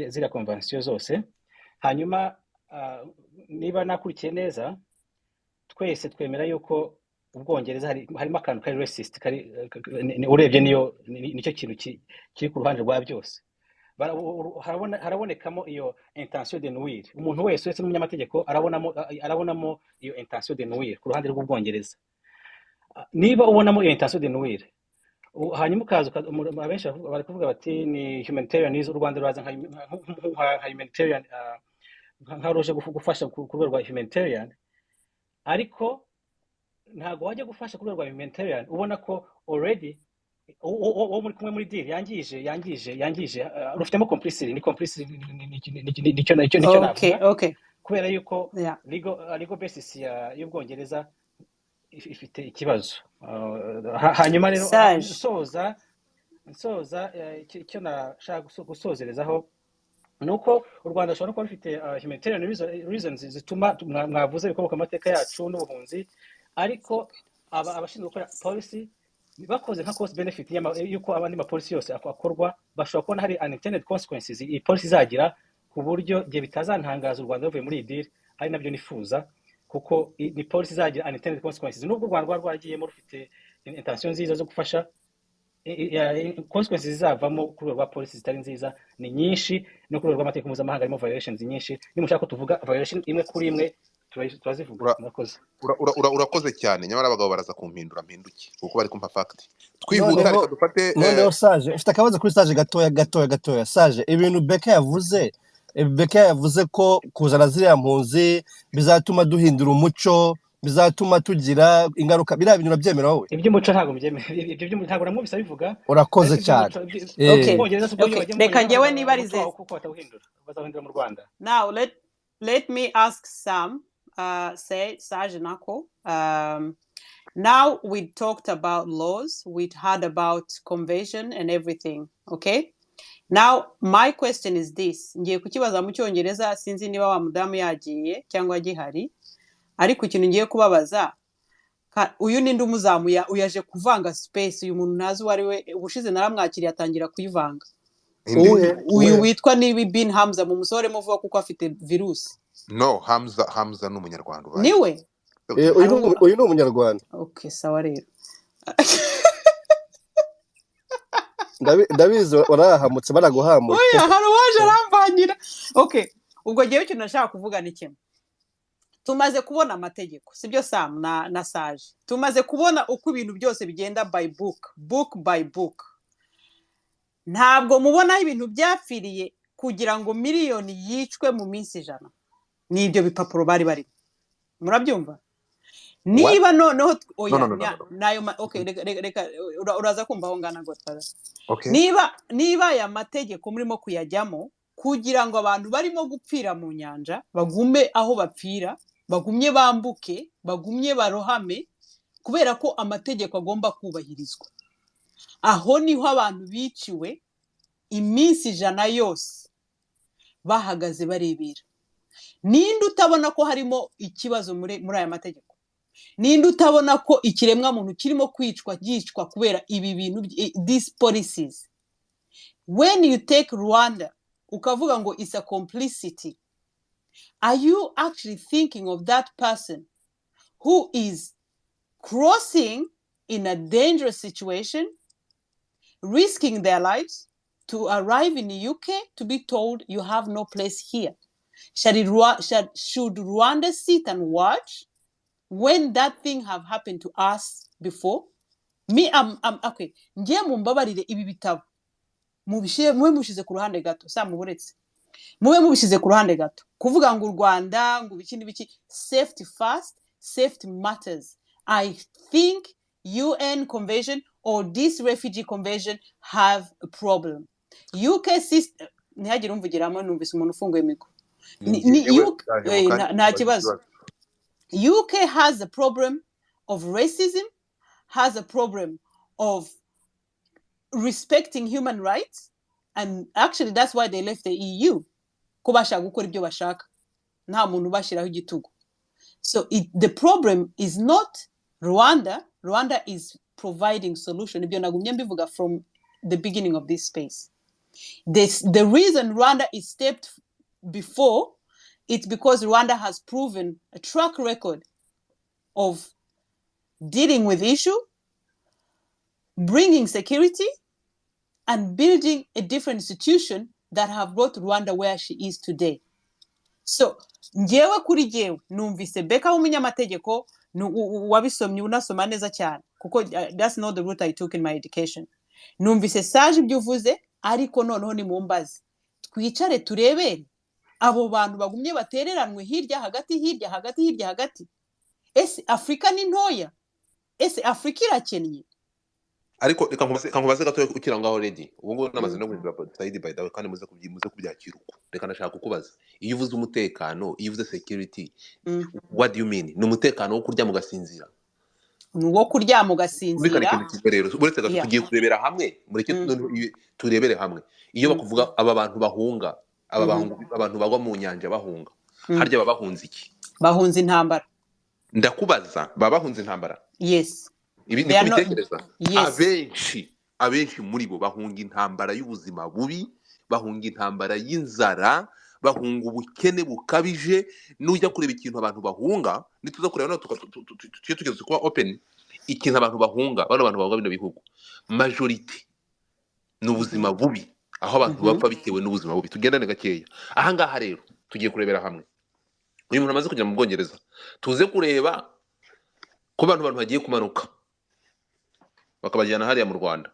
ziriya convention zose. Hanyuma niba nakurikiye neza, twese twemera yuko Ubwongereza harimo akantu kari racist, urebye nicyo kintu kiri ku ruhande rwa byose. Harabonekamo iyo intention de nuire. Umuntu wese uretse n'umunyamategeko arabonamo iyo intention de nuire ku ruhande rw'Ubwongereza. Niba ubonamo iyo intention de nuire, hanyuma ukaza abenshi bari kuvuga bati ni humanitarianism, u Rwanda ruraza nka humanitarian, nka roje gufasha ku rwego rwa humanitarian, ariko ntago wajya gufasha ku rwego rwa humanitarian ubona ko already uwo muri kumwe muri deal yangije rufitemo complicity. Ni complicity nicyo navuga, kubera yuko legal basis y'Ubwongereza ifite ikibazo. Hanyuma rero nsoza icyo nashaka gusozerezaho nuko u Rwanda rushobora kuba rufite humanitarian reasons zituma mwavuze bikomoka amateka yacu n'ubuhunzi, ariko abashinzwe gukora policy bakoze nka cost benefit yuko abandi mapolisi yose akorwa, bashobora kubona hari unintended consequences iyi policy izagira, ku buryo gihe bitazantangaza u Rwanda ruvuye muri iyi deal. Ari nabyo nifuza, kuko ni policy izagira unintended consequences. Nubwo u Rwanda rwagiyemo rufite intention nziza zo gufasha, consequences zizavamo ku rwego rwa policy zitari nziza ni nyinshi, no ku rwego rw'amategeko mpuzamahanga harimo violations nyinshi. Nimushaka ko tuvuga violation imwe kuri imwe turazivuga. Urakoze cyane, nyamara abagabo baraza kumpindura mpinduke kuko bari kumpa fact. Twihuta reka dufate noneho Sage, ufite akabazo kuri Sage gatoya. Sage, ibintu Beka yavuze ko kuzana ziriya mpunzi bizatuma duhindura umuco bizatuma tugira ingaruka biriya bintu urabyemera wowe iby'umuco ntabwo mbyemera ibyo by'umuco ntabwo namwumvise bivuga urakoze ariko cyane Okay. ubwongereza si ubwo iyo Okay. bagiye mu Reka bwongereza njyewe nibarize. umuco kuko batawuhindura bazawuhindura mu Rwanda. Now let me ask Sam, say Sage Nako. Now we talked about laws, we heard about convention and everything, okay? Now my question is this. Ngiye kukibaza mu cyongereza sinzi niba wa mudamu yagiye cyangwa gihari. Ariko ikintu ngiye kubabaza uyu ninde umuzamu uyaje kuvanga space uyu muntu nazi wari we ubushize naramwakiriye atangira kuyivanga. Uyu witwa nibi bin Hamza mu musore muvuga kuko afite virus. No, Hamza ni umunyarwanda ubaye. Niwe? Uyu ni umunyarwanda. Okay, sawa rero. Ndabizi warahamutse baraguhamuye. Oya, hari waje aramvangira. Okay, ubwo giye ikintu nashaka kuvuga ni kimwe. Tumaze kubona amategeko, sibyo Sam na Sage. Tumaze kubona uko ibintu byose bigenda by book by book. Ntabwo mubona ibintu byapfiriye kugira ngo miliyoni yicwe mu minsi 100. Nibyo bipapuro bari. Murabyumva? Niba noneho oya nayo okay reka uraza kumva aho ngana Godfather. Okay. Niba ya mategeko murimo kuyajyamo kugira ngo abantu barimo gupfira mu nyanja bagume aho bapfira, bagumye bambuke, bagumye barohame kubera ko amategeko agomba kubahirizwa. Aho niho abantu biciwe iminsi 100 yose bahagaze barebera. Ninde utabona ko harimo ikibazo muri aya mategeko? Ninde utabona ko ikiremwa muntu kirimo kwicwa kubera ibi bintu these policies? When you take Rwanda ukavuga ngo it's a complicity, are you actually thinking of that person who is crossing in a dangerous situation, risking their lives to arrive in the UK to be told you have no place here? Should Rwanda sit and watch when that thing have happened to us before? Me, I'm okay. Ngiye mumbabarire ibi bitabo. Mube mushize ku ruhande gato. Sa muburetse. Mube mubishize ku ruhande gato. Kuvuga ngo Rwanda ngo biki safety first, safety matters. I think UN convention or this refugee convention have a problem. UK system ntihagire umvugiramo numvise umuntu ufunguye mikro. UK has a problem of racism, has a problem of respecting human rights, and actually that's why they left the EU. Kubasha gukora ibyo bashaka. Nta muntu bashiraho igitugu. So the problem is not Rwanda. Rwanda is providing solution. Ibyo nagumye mbivuga from the beginning of this space. The reason Rwanda is stepped before, it's because Rwanda has proven a track record of dealing with issue, bringing security, and building a different institution that have brought Rwanda where she is today. So, njewe kuri jewe numvise Beka w'umunyamategeko wabisomye unasoma neza cyane kuko that's not the route I took in my education. Numvise Sage ibyo uvuze ariko noneho ni mumbazi. Twicare turebere abo bantu bagumye batereranwe hirya hagati. Ese Afrika ni ntoya? Ese Afrika irakennye? Ariko reka nkubaze gato ukira ngaho ready. Ubu ngo namaze no guhindura side by the kandi muze kubyakira uko. Reka ndashaka kukubaza. Iyo uvuze umutekano, iyo uvuze security, what do you mean? Ni umutekano wo kurya mugasinzira. Nuwo kurya mugasinzira. Rero uretse gato tugiye kurebera hamwe, mureke turebere hamwe. Iyo bakuvuga aba bantu bahunga, abantu bagwa mu nyanja bahunga. Harya babahunze iki? Bahunze intambara. Ndakubaza, babahunze intambara? Yes. Ibi ni kubitekereza. Abenshi muri bo bahunga intambara y'ubuzima bubi, bahunga intambara y'inzara, bahunga ubukene bukabije. Nujya kureba ikintu abantu bahunga, nituza kureba no tugeze kuba open, ikintu abantu bahunga, bano bantu bagwa bino bihugu majority n'ubuzima bubi, aho abantu bapfa bitewe n'ubuzima bubi. Tugendane gakeya. Aha ngaha rero tugiye kurebera hamwe. Uyu muntu amaze kujya mu Bwongereza, tuze kureba ko abantu bagiye kumanuka bakabajyana hariya mu Rwanda.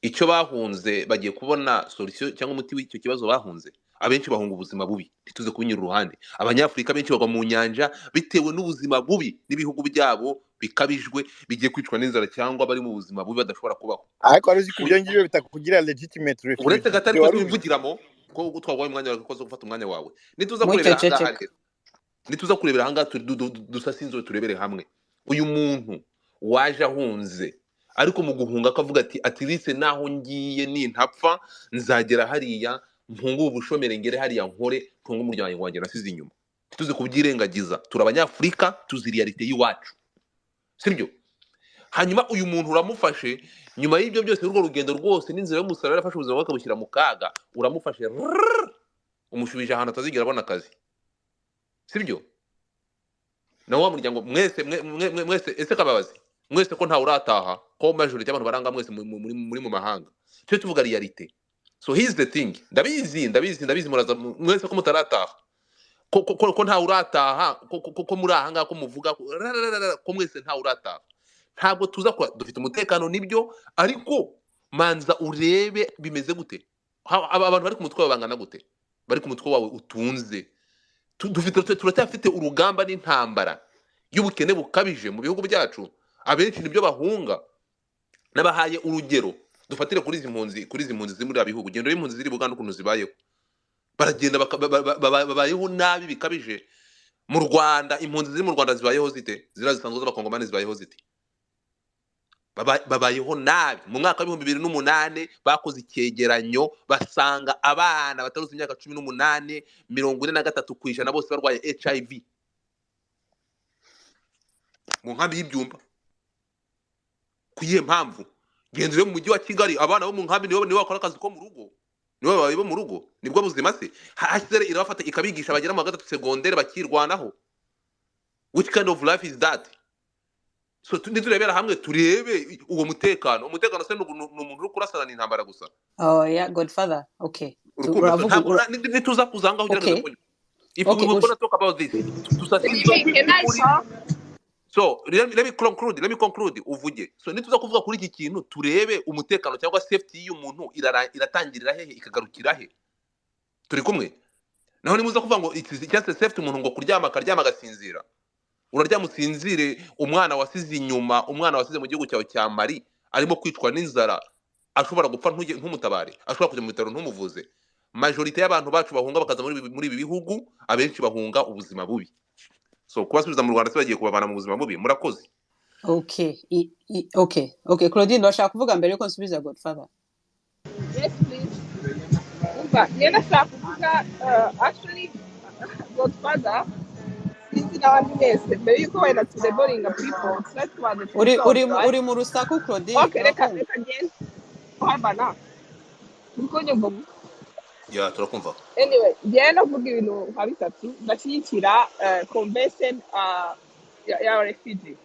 Icyo bahunze bagiye kubona solution cyangwa umuti w'icyo kibazo bahunze. abenshi bahunga ubuzima bubi ntituze kubinyura uruhande abanyafurika benshi bagwa mu nyanja bitewe n'ubuzima bubi n'ibihugu byabo bikabijwe bigiye kwicwa n'inzara cyangwa bari mu buzima bubi badashobora kubaho ariko ari uzi ko ibyo ngibyo bitakugira legitimate uretse refugee gatari ibyo ko wari uzi tubivugiramo ko twaguhaye umwanya wawe ko gufata umwanya wawe nituza kurebera ahangaha rero nituza kurebera ahangaha dusase inzobe turebere hamwe uyu muntu waje ahunze ariko mu guhunga akavuga ati atirise naho ngiye nintapfa nzagera hariya mpungu ubushomere ngere hariya nkore tunga umuryango wanjye nasize inyuma tuzi kubyirengagiza turabanyafurika tuzi reality y'iwacu sibyo hanyuma uyu muntu uramufashe nyuma y'ibyo byose urwo rugendo rwose n'inzira y'umusaraba yarafashe ubuzima bwe akabushyira mu kaga uramufashe umushubije ahantu atazigera abona akazi sibyo na wa muryango mwese ese kababazi mwese ko ntawe urataha ko majority y'abantu baranga mwese muri mu mahanga cyo tuvuga reality so here's the thing ndabizi muraza mwese ko mutarataha ko ntawe urataha ko muri ahanga ko muvuga ko mwese ntawe urataha ntabwo tuza kwa dufite umutekano nibyo ariko manza urebe bimeze gute abantu bari ku mutwe babangana gute bari ku mutwe wawe utunze turacyafite urugamba n'intambara y'ubukene bukabije mu bihugu byacu abenshi nibyo bahunga nabahaye urugero dufatire kuri izi mpunzi ziri muri bihugu gendo y'impunzi ziri Buganda ukuntu zibayeho baragenda babayeho nabi bikabije mu Rwanda impunzi ziri mu Rwanda zibayeho zite zisanzwe z'abakongomani zibayeho zite babayeho nabi mu mwaka wa 2008 bakoze icyegeranyo basanga abana bataruzi imyaka 18 43% bose barwaye HIV mu nkambi y'ibyumba kuyihe mpamvu gendere mu mujyi wa Kigali abana bo mu nkambi nibo bakora akazi ko mu rugo nibo babaye bo mu rugo nibwo buzima se hasere irabafata ikabigisha bagera mu 3 secondaire bakirwanaho which kind of life is that so turebera hamwe turebe uwo umutekano se n'umuntu uri kurasana n'intambara gusa oh yeah godfather okay nituza kuzanga ugerageza ko if we will talk about this so let me conclude uvuge so nituza kuvuga kuri iki kintu turebe umutekano cyangwa safety y'umuntu iratangirira hehe ikagarukira he turi kumwe naho nimuza kuvuga ngo icyase safety umuntu ngo kuryama agasinzira uraryamusinzire umwana wasize inyuma umwana wasize mu gihugu cyawe cya Mali arimo kwicwa n'inzara ashobora gupfa ntumutabare ashobora kujya mu bitaro ntumuvuze majority y'abantu bacu bahunga bakaza muri ibi bihugu abenshi bahunga ubuzima bubi so kubasubiza mu Rwanda bagiye kubavana mu buzima bubi murakoze okay Claudine ndashaka kuvuga mbere yuko nsubiza godfather yes please yena shaka kuvuga actually godfather uri mu rusaku Claudine okay reka ngende habana turakumva anyway ngenda kuvuga ibintu nka bitatu ndashyigikira convention ya refugee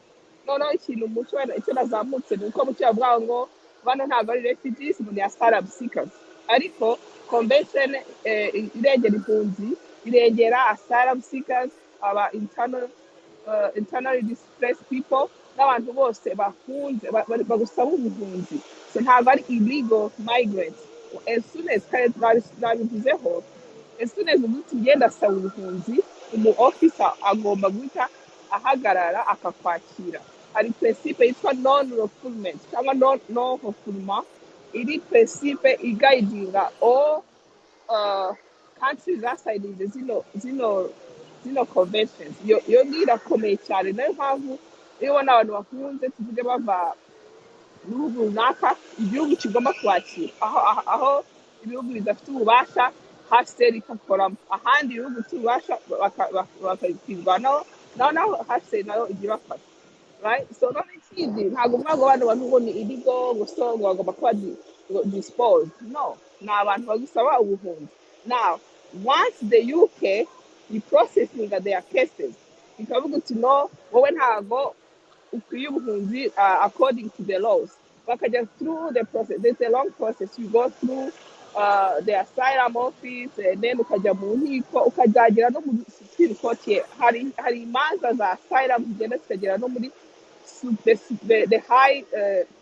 noneho ikintu umuco icyo nazamutse ni uko mucyo yavuga ngo bano ntabwo ari refugees ngo ni asylum seekers ariko convention irengera impunzi irengera asylum seekers aba internally displaced people n'abantu bose bahunze bagusaba ubuhunzi so ntabwo ari illegal migrants as soon as nabivuzeho as soon as umuntu ugenda asaba ubuhunzi umu officer agomba guhita ahagarara akakwakira hari principe yitwa non-refoulement cyangwa non-refoulement iri principe igayidinga all countries zasayidinze zino conventions yo irakomeye cyane nayo mpamvu iyo ubona abantu bakunze tuvuge bava mu bihugu runaka igihugu kigomba kwakira aho ibihugu bidafite ububasha HCR ikakoramo ahandi ibihugu tubasha bakabirwanaho naho HCR nayo igira bafata right so none ikindi ntabwo mwago abantu ngo ni illegal gusa ngo bagomba kuba disposed no ni abantu bagusaba ubuhunzi now once the UK you processing their cases ikavuga uti no wowe ntago ukwiye ubuhunzi according to the laws bakajya through the process there's a long process you go through the asylum office and then ukajya mu nkiko ukajyagira no muri Supreme Court hari imanza za asylum zigenda zikagera no muri the high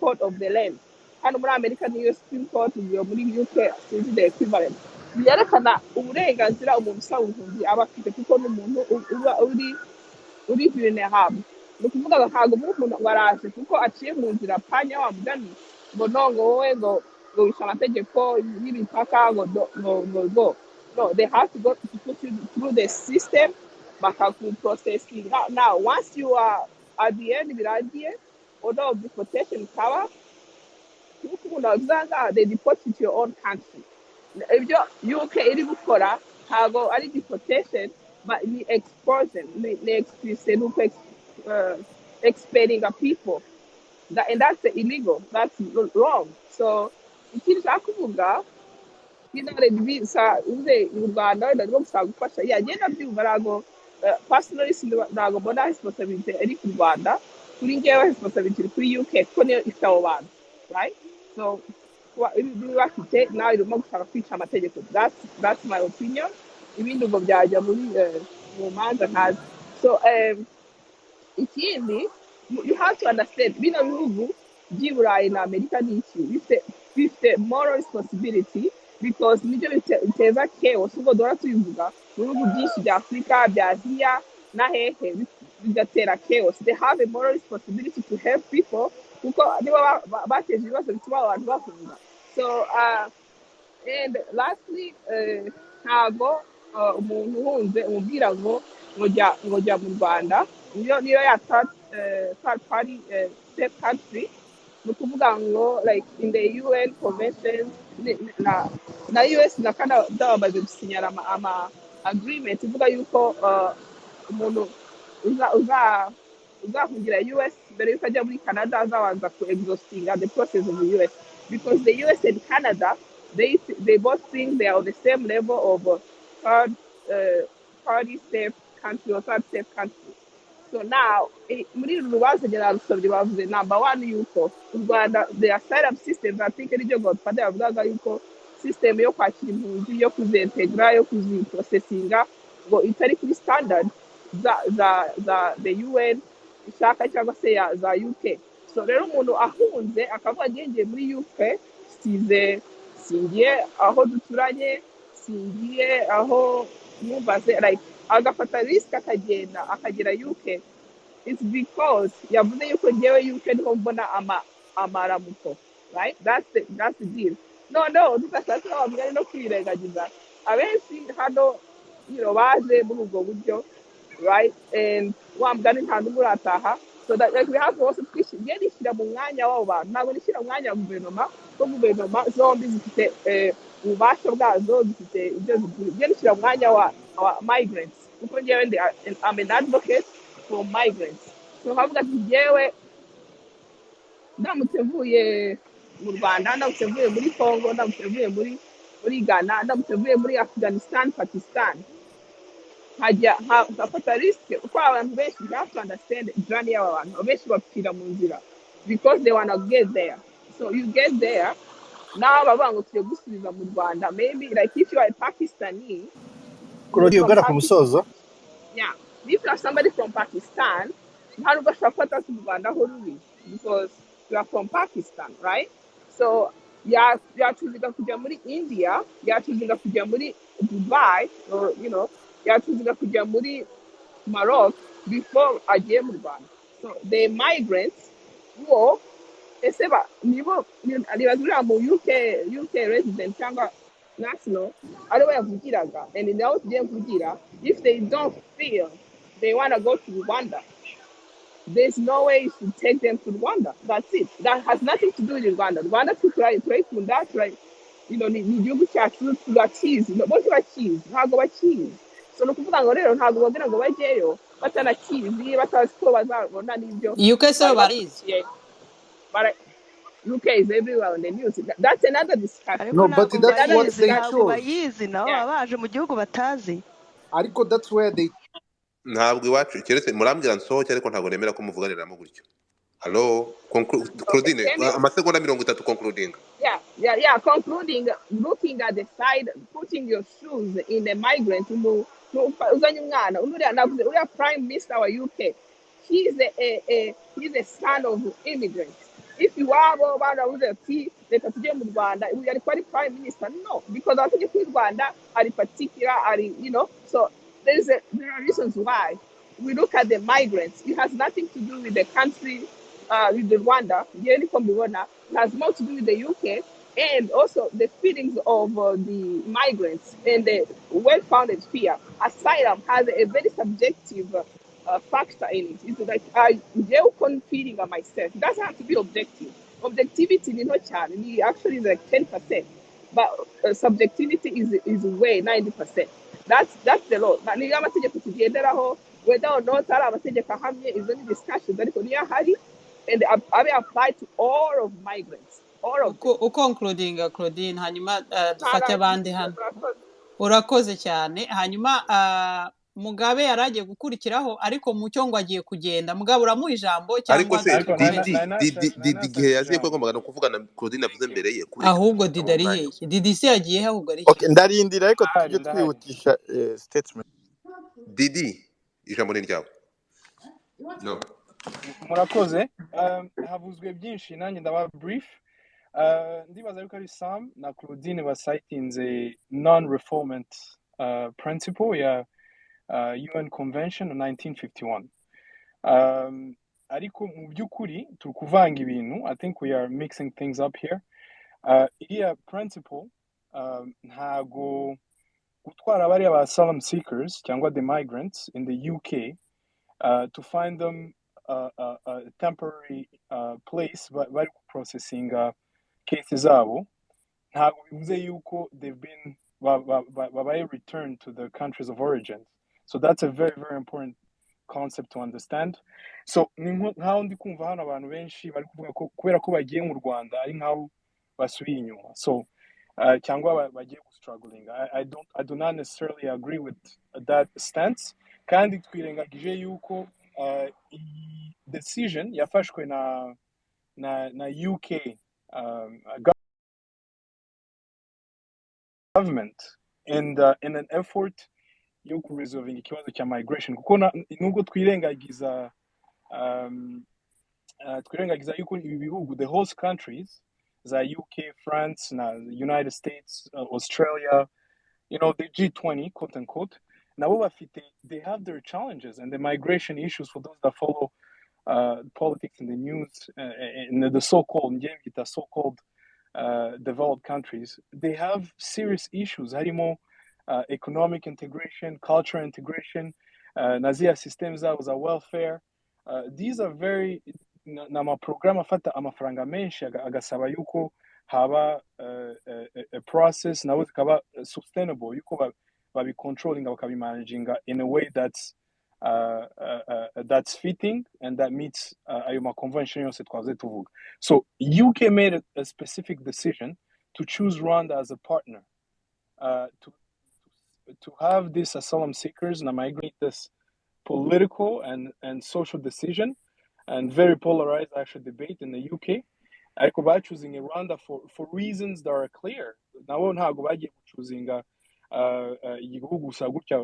court of the land hano muri America niyo Supreme Court iyo muri UK sinzi the equivalent byerekana uburenganzira umuntu usaba ubuhunzi aba afite kuko n'umuntu uba uri vulnerable ni ukuvuga ngo ntabwo umuntu ngo araje kuko aciye mu nzira panya wa mugani ngo no ngo wowe ngo wishe amategeko y'imipaka ngo no, they have to go to put you through the system processing. Now once you are at the end birangiye order of deportation power they deport you to your own country. Ibyo UK iri gukora ntabwo ari deportation but ni expulsion ni expulsion expelling a people and that's illegal, that's wrong. So ikindi nshaka kuvuga uze mu Rwanda wenda rwo gusaba gufasha yagenda byumva ntabwo personally ntabwo mbona responsibility iri ku Rwanda kuri ngewe responsibility kuri UK kuko niyo ifite abo bantu right. So bafite nawe irimo gushaka kwica amategeko, that's my opinion. Ibindi ubwo byajya muri mu manza ntazi. So ikindi you have to understand bino bihugu by'i Burayi na Amerika ni iki bifite moral responsibility because nibyo biteza chaos ubwo duhora tubivuga mu bihugu byinshi bya Afurika bya Aziya na hehe bigatera chaos. They have a moral responsibility to help people kuko nibo bateje ibibazo bituma abantu bahunga. So and lastly ntabwo umuntu uhunze umubwira ngo jya mu Rwanda niyo ya third party state country ni ukuvuga ngo like in the UN convention na US na Canada bamaze gusinyara ama agreement ivuga yuko umuntu uzahungira US mbere yuko ajya muri Canada azabanza ku exhaustinga the process of the US because the US and Canada they both think they are on the same level of third party safe country or third safe country. So now muri rubanza nyararusabye bavuze number one yuko u Rwanda the asylum system I think iryo Godfather yavugaga yuko system yo kwakira impunzi yo kuzintegra yo kuziprocessinga ngo itari kuri standard za the UN ishaka cyangwa se za UK. So rero umuntu ahunze akavuga ngiye muri UK singiye aho duturanye singiye aho numvaze like agafata risk akagera UK. It's because yavuze yuko ngewe UK niho mbona amaramuko right. That's the deal. No tukasasa bamwe no kwirengagiza abenshi hano baje muri ubwo buryo right and wamugani nta n'umurataha. So that like we have to also nishyira mu mwanya w'abo bantu ntabwo nishyira mu mwanya wa guverinoma ko guverinoma zombi zifite ububasha bwazo zifite ibyo nishyira mu mwanya wa migrants kuko ngewe I'm an advocate for migrants. So havuga ati ngewe ndamutse mvuye mu Rwanda ndamutse mvuye muri Congo ndamutse mvuye muri Ghana ndamutse mvuye muri Afghanistan Pakistan nkafata risk uko abantu benshi they have to understand journey y'aba bantu benshi bapfira mu nzira because they wanna get there. So you get there now bavuga ngo tugiye gusubiza mu Rwanda maybe like if you are a Pakistani ugana ku musozo yeah if you are somebody from Pakistan ntabwo bashobora gufata mu Rwanda aho ruri because you are from Pakistan right. So yacuziga kujya muri India yacuziga kujya muri Dubai or yacuziga kujya muri Maroc before agiye mu Rwanda. So the migrants wo eseba nibo nibazura mu UK resident cyangwa national ariwe yavugiraga and nawe tugiye kuvugira if they don't feel they want to go to Rwanda there's no way you should take them to Rwanda. That's it. That has nothing to do with Rwanda. Rwanda turayikunda ni igihugu cyacu turakizi bo turakizi ntabwo bakizi. So ni ukuvuga ngo rero ntabwo bagira ngo bajyeyo batanakizi batazi ko bazabona n'ibyo UK so barizi UK is everywhere on the news. That's another discussion. No, but that's what they chose. bayizi nabo baje mu gihugu batazi ariko that's where they ntabwo iwacu keretse murambwira nsohoke ariko ntabwo nemera ko muvuganiramo gutyo. Hello, Claudine, amasegonda 30 concluding. Yeah, concluding, looking at the side, putting your shoes in a migrant uzanye umwana uriya prime minister wa UK he's a son of immigrants. If you are baravuze ati reka tujye mu Rwanda uyu ariko ari prime minister. No, because amategeko y'u Rwanda ari particular, ari, you know. So there are reasons why we look at the migrants. It has nothing to do with the country, with the Rwanda. It has more to do with the UK and also the feelings of the migrants and the well-founded fear. Asylum has a very subjective factor in it. It's like I feeling of myself. It doesn't have to be objective. Objectivity is not challenge. Actually, is like 10%, but subjectivity is way 90%. That's the law. But niyo amategeko tugenderaho, whether or not ari amategeko ahamye, is only discussions ariko niyo ahari and abe applied to all of migrants. All of them. Concluding Claudine, hanyuma dufate abandi hano. Urakoze cyane. Hanyuma Mugabe yaragiye gukurikiraho ariko mucyo ngo agiye kugenda. Mugabe uramuha ijambo cyangwa Didi gihe yaziye ko agombaga no kuvugana Claudine avuze mbere ye ahubwo Didi ari hehe? Didi se yagiye he ahubwo ari Okay, ndarindira ariko tujye twihutisha statement. Didi ijambo ni ryawe. No. Murakoze. Havuzwe byinshi nanjye ndaba brief. Ndibaza yuko ari Sam na Claudine bacitinze non-refoulement principle ya UN Convention of 1951. Ariko mu by'ukuri turi kuvanga ibintu. I think we are mixing things up here. Iriya principle ntago gutwara bariya ba asylum seekers cyangwa the migrants in the UK to find them a temporary place bari processing cases zabo ntabwo bivuze yuko they've been babaye returned to the countries of origin. So that's a very, very important concept to understand. So nkaho ndi kumva hano abantu benshi bari kuvuga ko kubera ko bagiye mu Rwanda ari nkaho basubiye inyuma. So cyangwa bagiye struggling. I do not necessarily agree with that stance. Kandi twirengagije yuko decision yafashwe na UK government in an effort yo resolving ikibazo cya migration kuko nubwo twirengagiza yuko ibi bihugu the host countries za UK, France, na United States, Australia, you know, the G20 quote unquote, nabo bafite, they have their challenges and the migration issues for those that follow politics in the news in the so-called developed countries. They have serious issues harimo economic integration, cultural integration, nazia systems zabo za welfare. These are very n'amaprogramu afata amafaranga menshi agasaba yuko haba a process nabo zikaba sustainable yuko babicontrollinga bakabimanaginga in a way that's fitting and that meets ayo maconvention yose twaze tuvuga. So UK made a specific decision to choose Rwanda as a partner to have these asylum seekers and migrate this political and social decision and very polarized actual debate in the UK. Ariko ba choosing Rwanda for reasons that are clear. Nabo ntago bagiye choosing igihugu gusa gutya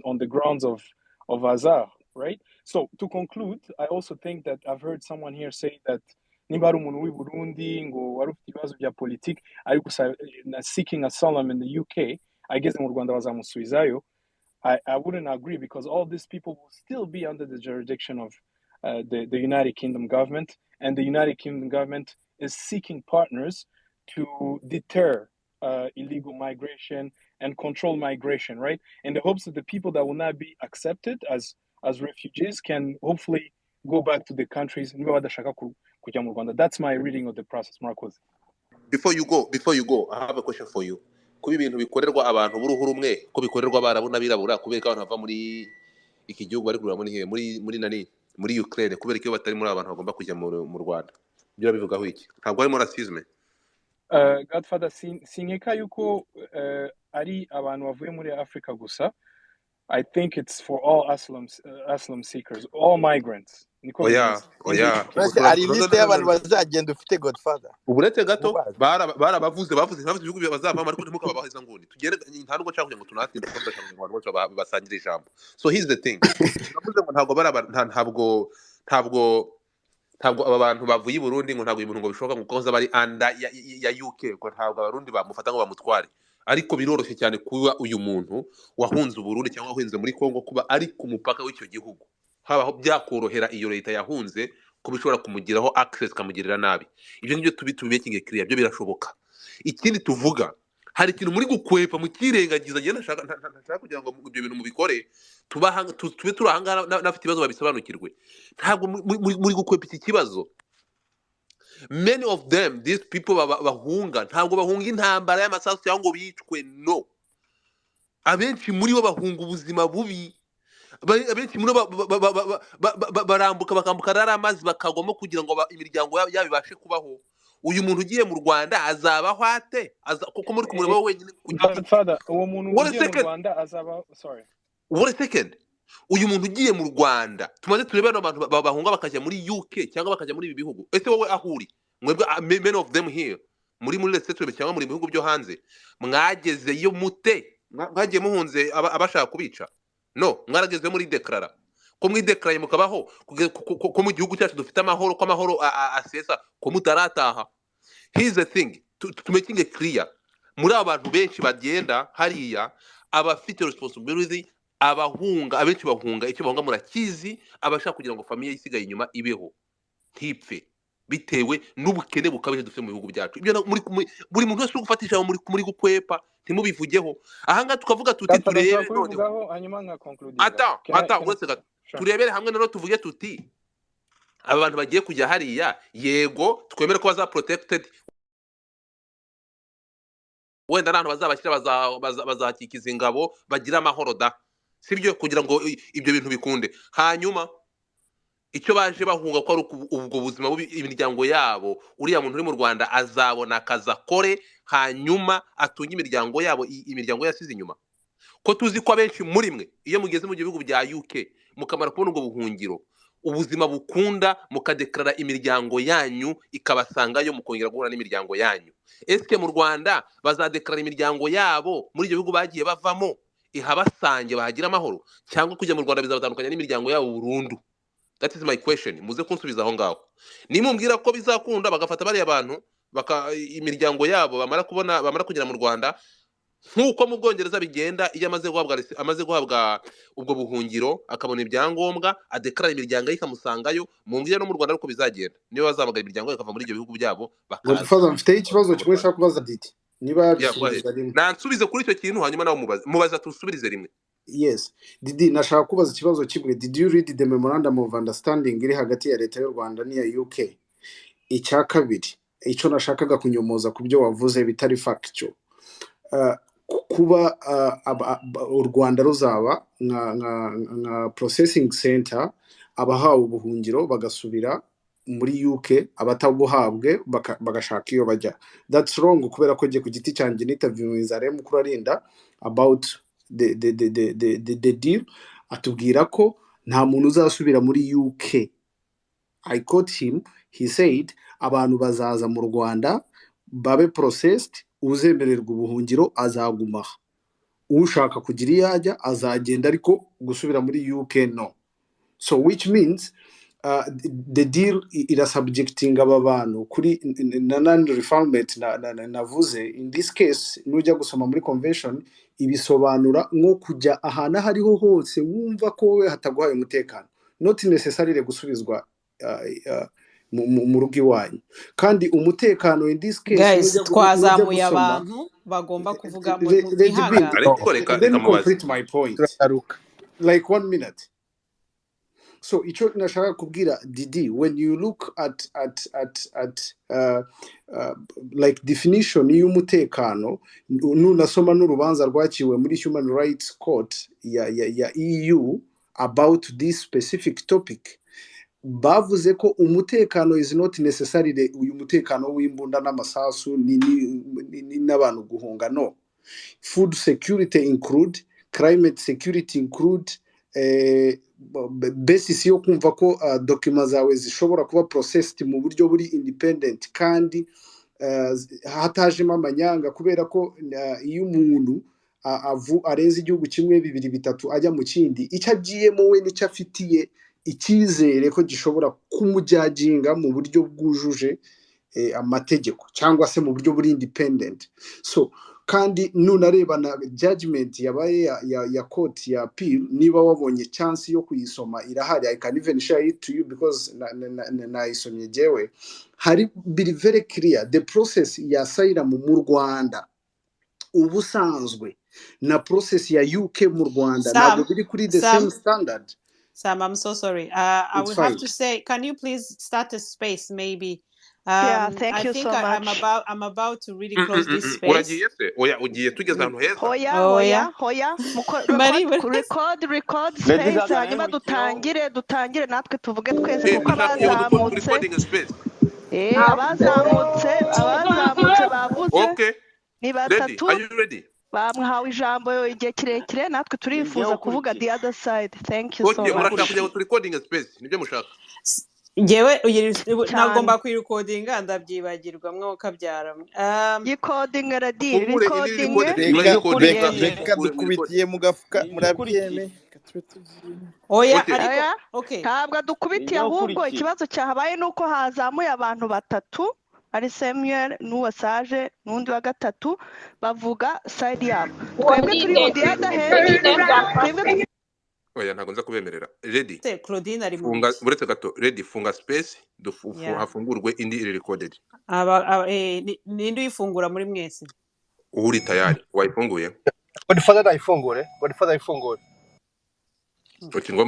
on the grounds of hazard, right? So to conclude, I also think that I've heard someone here say that niba ari umuntu w'i Burundi ngo wari ufite ibibazo bya politiki ariko seeking asylum in the UK ageze mu Rwanda bazamusubizayo. I wouldn't agree because all these people will still be under the jurisdiction of the United Kingdom government, and the United Kingdom government is seeking partners to deter illegal migration and control migration, right? In the hopes that the people that will not be accepted as refugees can hopefully go back to the countries. That's my reading of the process, Marcos. Before you go, I have a question for you. Kuba ibintu bikorerwa abantu b'uruhu rumwe ko bikorerwa abarabu n'abirabura kubera ko abantu bava muri iki gihugu bari kurura muri Ukraine kubera ko batari muri abantu bagomba kujya mu Rwanda. Byo bivugaho iki? Ntabwo harimo racisme. Godfather sinkeka yuko ari abantu bavuye muri Africa gusa. I think it's for all asylum seekers, all migrants. Oya. Ari liste y'abantu bazagenda ufite Godfather. Uburetse gato barabavuze ibihugu bazavamo ariko ntimukababaheza nguni. Tugere nta nubwo cyangwa ngo tunatinde ko ndashaka ngo abantu bose basangira ijambo. So here's the thing. Navuze ngo ntabwo ntabwo aba bantu bavuye i Burundi ngo ntabwo ibintu ngo bishoboka ngo koza bari anda ya UK ngo ntabwo abarundi bamufata ngo bamutware ariko biroroshye cyane kuba uyu muntu wahunze Burundi cyangwa wahunze muri Kongo kuba ari ku mupaka w'icyo gihugu habaho byakorohera iyo leta yahunze kuba ishobora kumugiraho access kamugirira nabi ibyo ngibyo tubimekinge clear byo birashoboka ikindi tuvuga hari ikintu muri gukwepa mukirengagiza ngenda nashaka kugira ngo ibyo bintu mubikore tube turahanga nafite ibibazo babisobanukirwe ntabwo muri gukwepa iki kibazo many of them these people bahunga ntabwo bahunga intambara y'amasasu cyangwa ngo bicwe no abenshi muri bo bahunga ubuzima bubi abenshi muri bo barambuka bakambuka rara amazi bakagwamo kugira ngo imiryango yabo ibashe kubaho uyu muntu ugiye mu Rwanda azabaho ate kuko muri kumureba wenyine Father uwo muntu ugiye mu Rwanda azaba sorry what a second uyu muntu ugiye mu Rwanda tumaze turebe abantu bahunga bakajya muri UK cyangwa bakajya muri ibi bihugu ese wowe ahuri mwebwe many of them here muri resettlement cyangwa muri bihugu byo hanze mwageze yo mute mwagiye muhunze abashaka kubica no mwarageze muri declara ko mwideclare mukabaho ko mu gihugu cyacu dufite amahoro ko amahoro asesa ko mutarataha here's the thing to making it clear muri abantu benshi bagenda hariya abafite responsibility abahunga abenshi bahunga icyo bahunga murakizi abashaka kugira ngo famille isigaye inyuma ibeho ntipfe bitewe n'ubukene bukabije dufite mu bihugu byacu ibyo buri muntu wese ugufatisha muri gukwepa ntimubivugeho ahanga tukavuga tuti turebe noneho hanyuma nka conclude turebere hamwe nero tuvuge tuti aba bantu bagiye kujya hariya yego twemere ko baza protected wenda abantu bazabashyira bazakikiza ingabo bagira amahoro da sibyo kugira ngo ibyo bintu bikunde hanyuma icyo baje bahunga ko ari ubwo buzima bubi imiryango yabo uriya muntu uri mu Rwanda azabona akaza kore hanyuma atunga imiryango yabo imiryango yasize inyuma ko tuzi ko abenshi muri mwe iyo mugeze mu bihugu bya UK mukamara kubona ubwo buhungiro ubuzima bukunda mukadeklara imiryango yanyu ikabasangayo mukongera guhura n'imiryango yanyu eske mu Rwanda bazadeklara imiryango yabo muri ibyo bihugu bagiye bavamo ihabasange bahagira amahoro cyangwa kujya mu Rwanda bizabatandukanya n'imiryango yabo burundu that is my question muze kunsubiza aho ngaho nimumbwira ko bizakunda bagafata bari abantu imiryango yabo bamara kugera mu Rwanda nkuko mu Bwongereza bigenda iyo amaze guhabwa ubwo buhungiro akabona ibyangombwa adeklara imiryango ikamusangayo mumbwira no mu Rwanda uko bizagenda niyo bazamagara imiryango ikava muri ibyo bihugu byabo bakaza mfite ikibazo kimwe shaka kubaza Didi niba bisubiza rimwe nansubize kuri icyo kintu hanyuma nawe mubaza tusubirize rimwe yes Didi nashaka kubaza ikibazo kimwe did you read the memorandum of understanding iri hagati ya leta y'u Rwanda n'iya UK icya kabiri icyo nashakaga kunyomoza ku byo wavuze bitari factual kuba u Rwanda ruzaba nka processing center abahawe ubuhungiro bagasubira muri UK abatabuhabwe bagashaka iyo bajya that's wrong kubera ko giye ku giti cyanjye n'interview izaremu kurarinda about the deal atubwira ko nta muntu uzasubira muri UK I quote him he said abantu bazaza mu Rwanda babe processed uzemererwa ubuhungiro azaguma ushaka kugira iyajya azagenda ariko gusubira muri UK no so which means the deal ira subjecting aba bantu kuri non refoulement navuze in this case nujya gusoma muri convention ibisobanura nko kujya ahana hariho hose wumva ko we hataguhaye umutekano not necessarily gusubizwa mu rugo iwanyu kandi umutekano in this case guys twazamuye abantu bagomba kuvuga mu bihanga ariko reka complete my point like 1 minute so icho nashaka kubwira Didi when you look at like definition y'umutekano nunasoma n'urubanza rwaciwe muri Human Rights Court ya EU about this specific topic bavuze ko umutekano is not necessarily uyu mutekano w'imbunda n'amasasu n'abantu guhunga no food security include climate security include basis yo kumva ko document zawe zishobora kuba processed mu buryo buri independent kandi hatajemo amanyanga kubera ko iyo umuntu arenze igihugu kimwe bibiri bitatu ajya mu kindi icyo agiyemo we n'icyo afitiye icyizere ko gishobora kumujyaginga mu buryo bwujuje amategeko cyangwa se mu buryo buri independent. So kandi nunareba na judgment yabaye ya court ya appeal, niba wabonye chance yo kuyisoma irahari. I can even share it to you because nayisomye jewe. Hari biri very clear the process ya asylum mu Rwanda ubusanzwe na process ya UK mu Rwanda ntabwo biri kuri the same standard. Sam, I'm so sorry. I will have to say, can you please start a space maybe? Thank you so much. I'm about to really close this space. Uragiye se? Oya ugiye tugeze ahantu heza. Hoya. Record space hanyuma dutangire natwe tuvuge twese kuko abazamutse bavuze ni batatu. Are you ready? Bamwahawe ijambo igihe kirekire natwe turifuza kuvuga the other side. Thank you so much. Murashaka kujya ku recording space nibyo mushaka? Ngewe nagomba kwirecordinga ndabyibagirwa mwuka byara recording reka dukubitiye mu gafuka murabyeme. Oya ariko okay, ntabwo dukubitiye ahubwo ikibazo cyahabaye nuko hazamuye abantu batatu ari Samuel n'uwa Sage n'undi wa gatatu bavuga side yabo. Twebwe turi mu twebwe oya ntago nza kubemerera. Ready? Claudine ari mu buretse gato. Ready, funga space hafungurwe indi iri recorded. nindi uyifungura muri mwese uri tayari wayifunguye? Godfather ayifungure. Ukingwa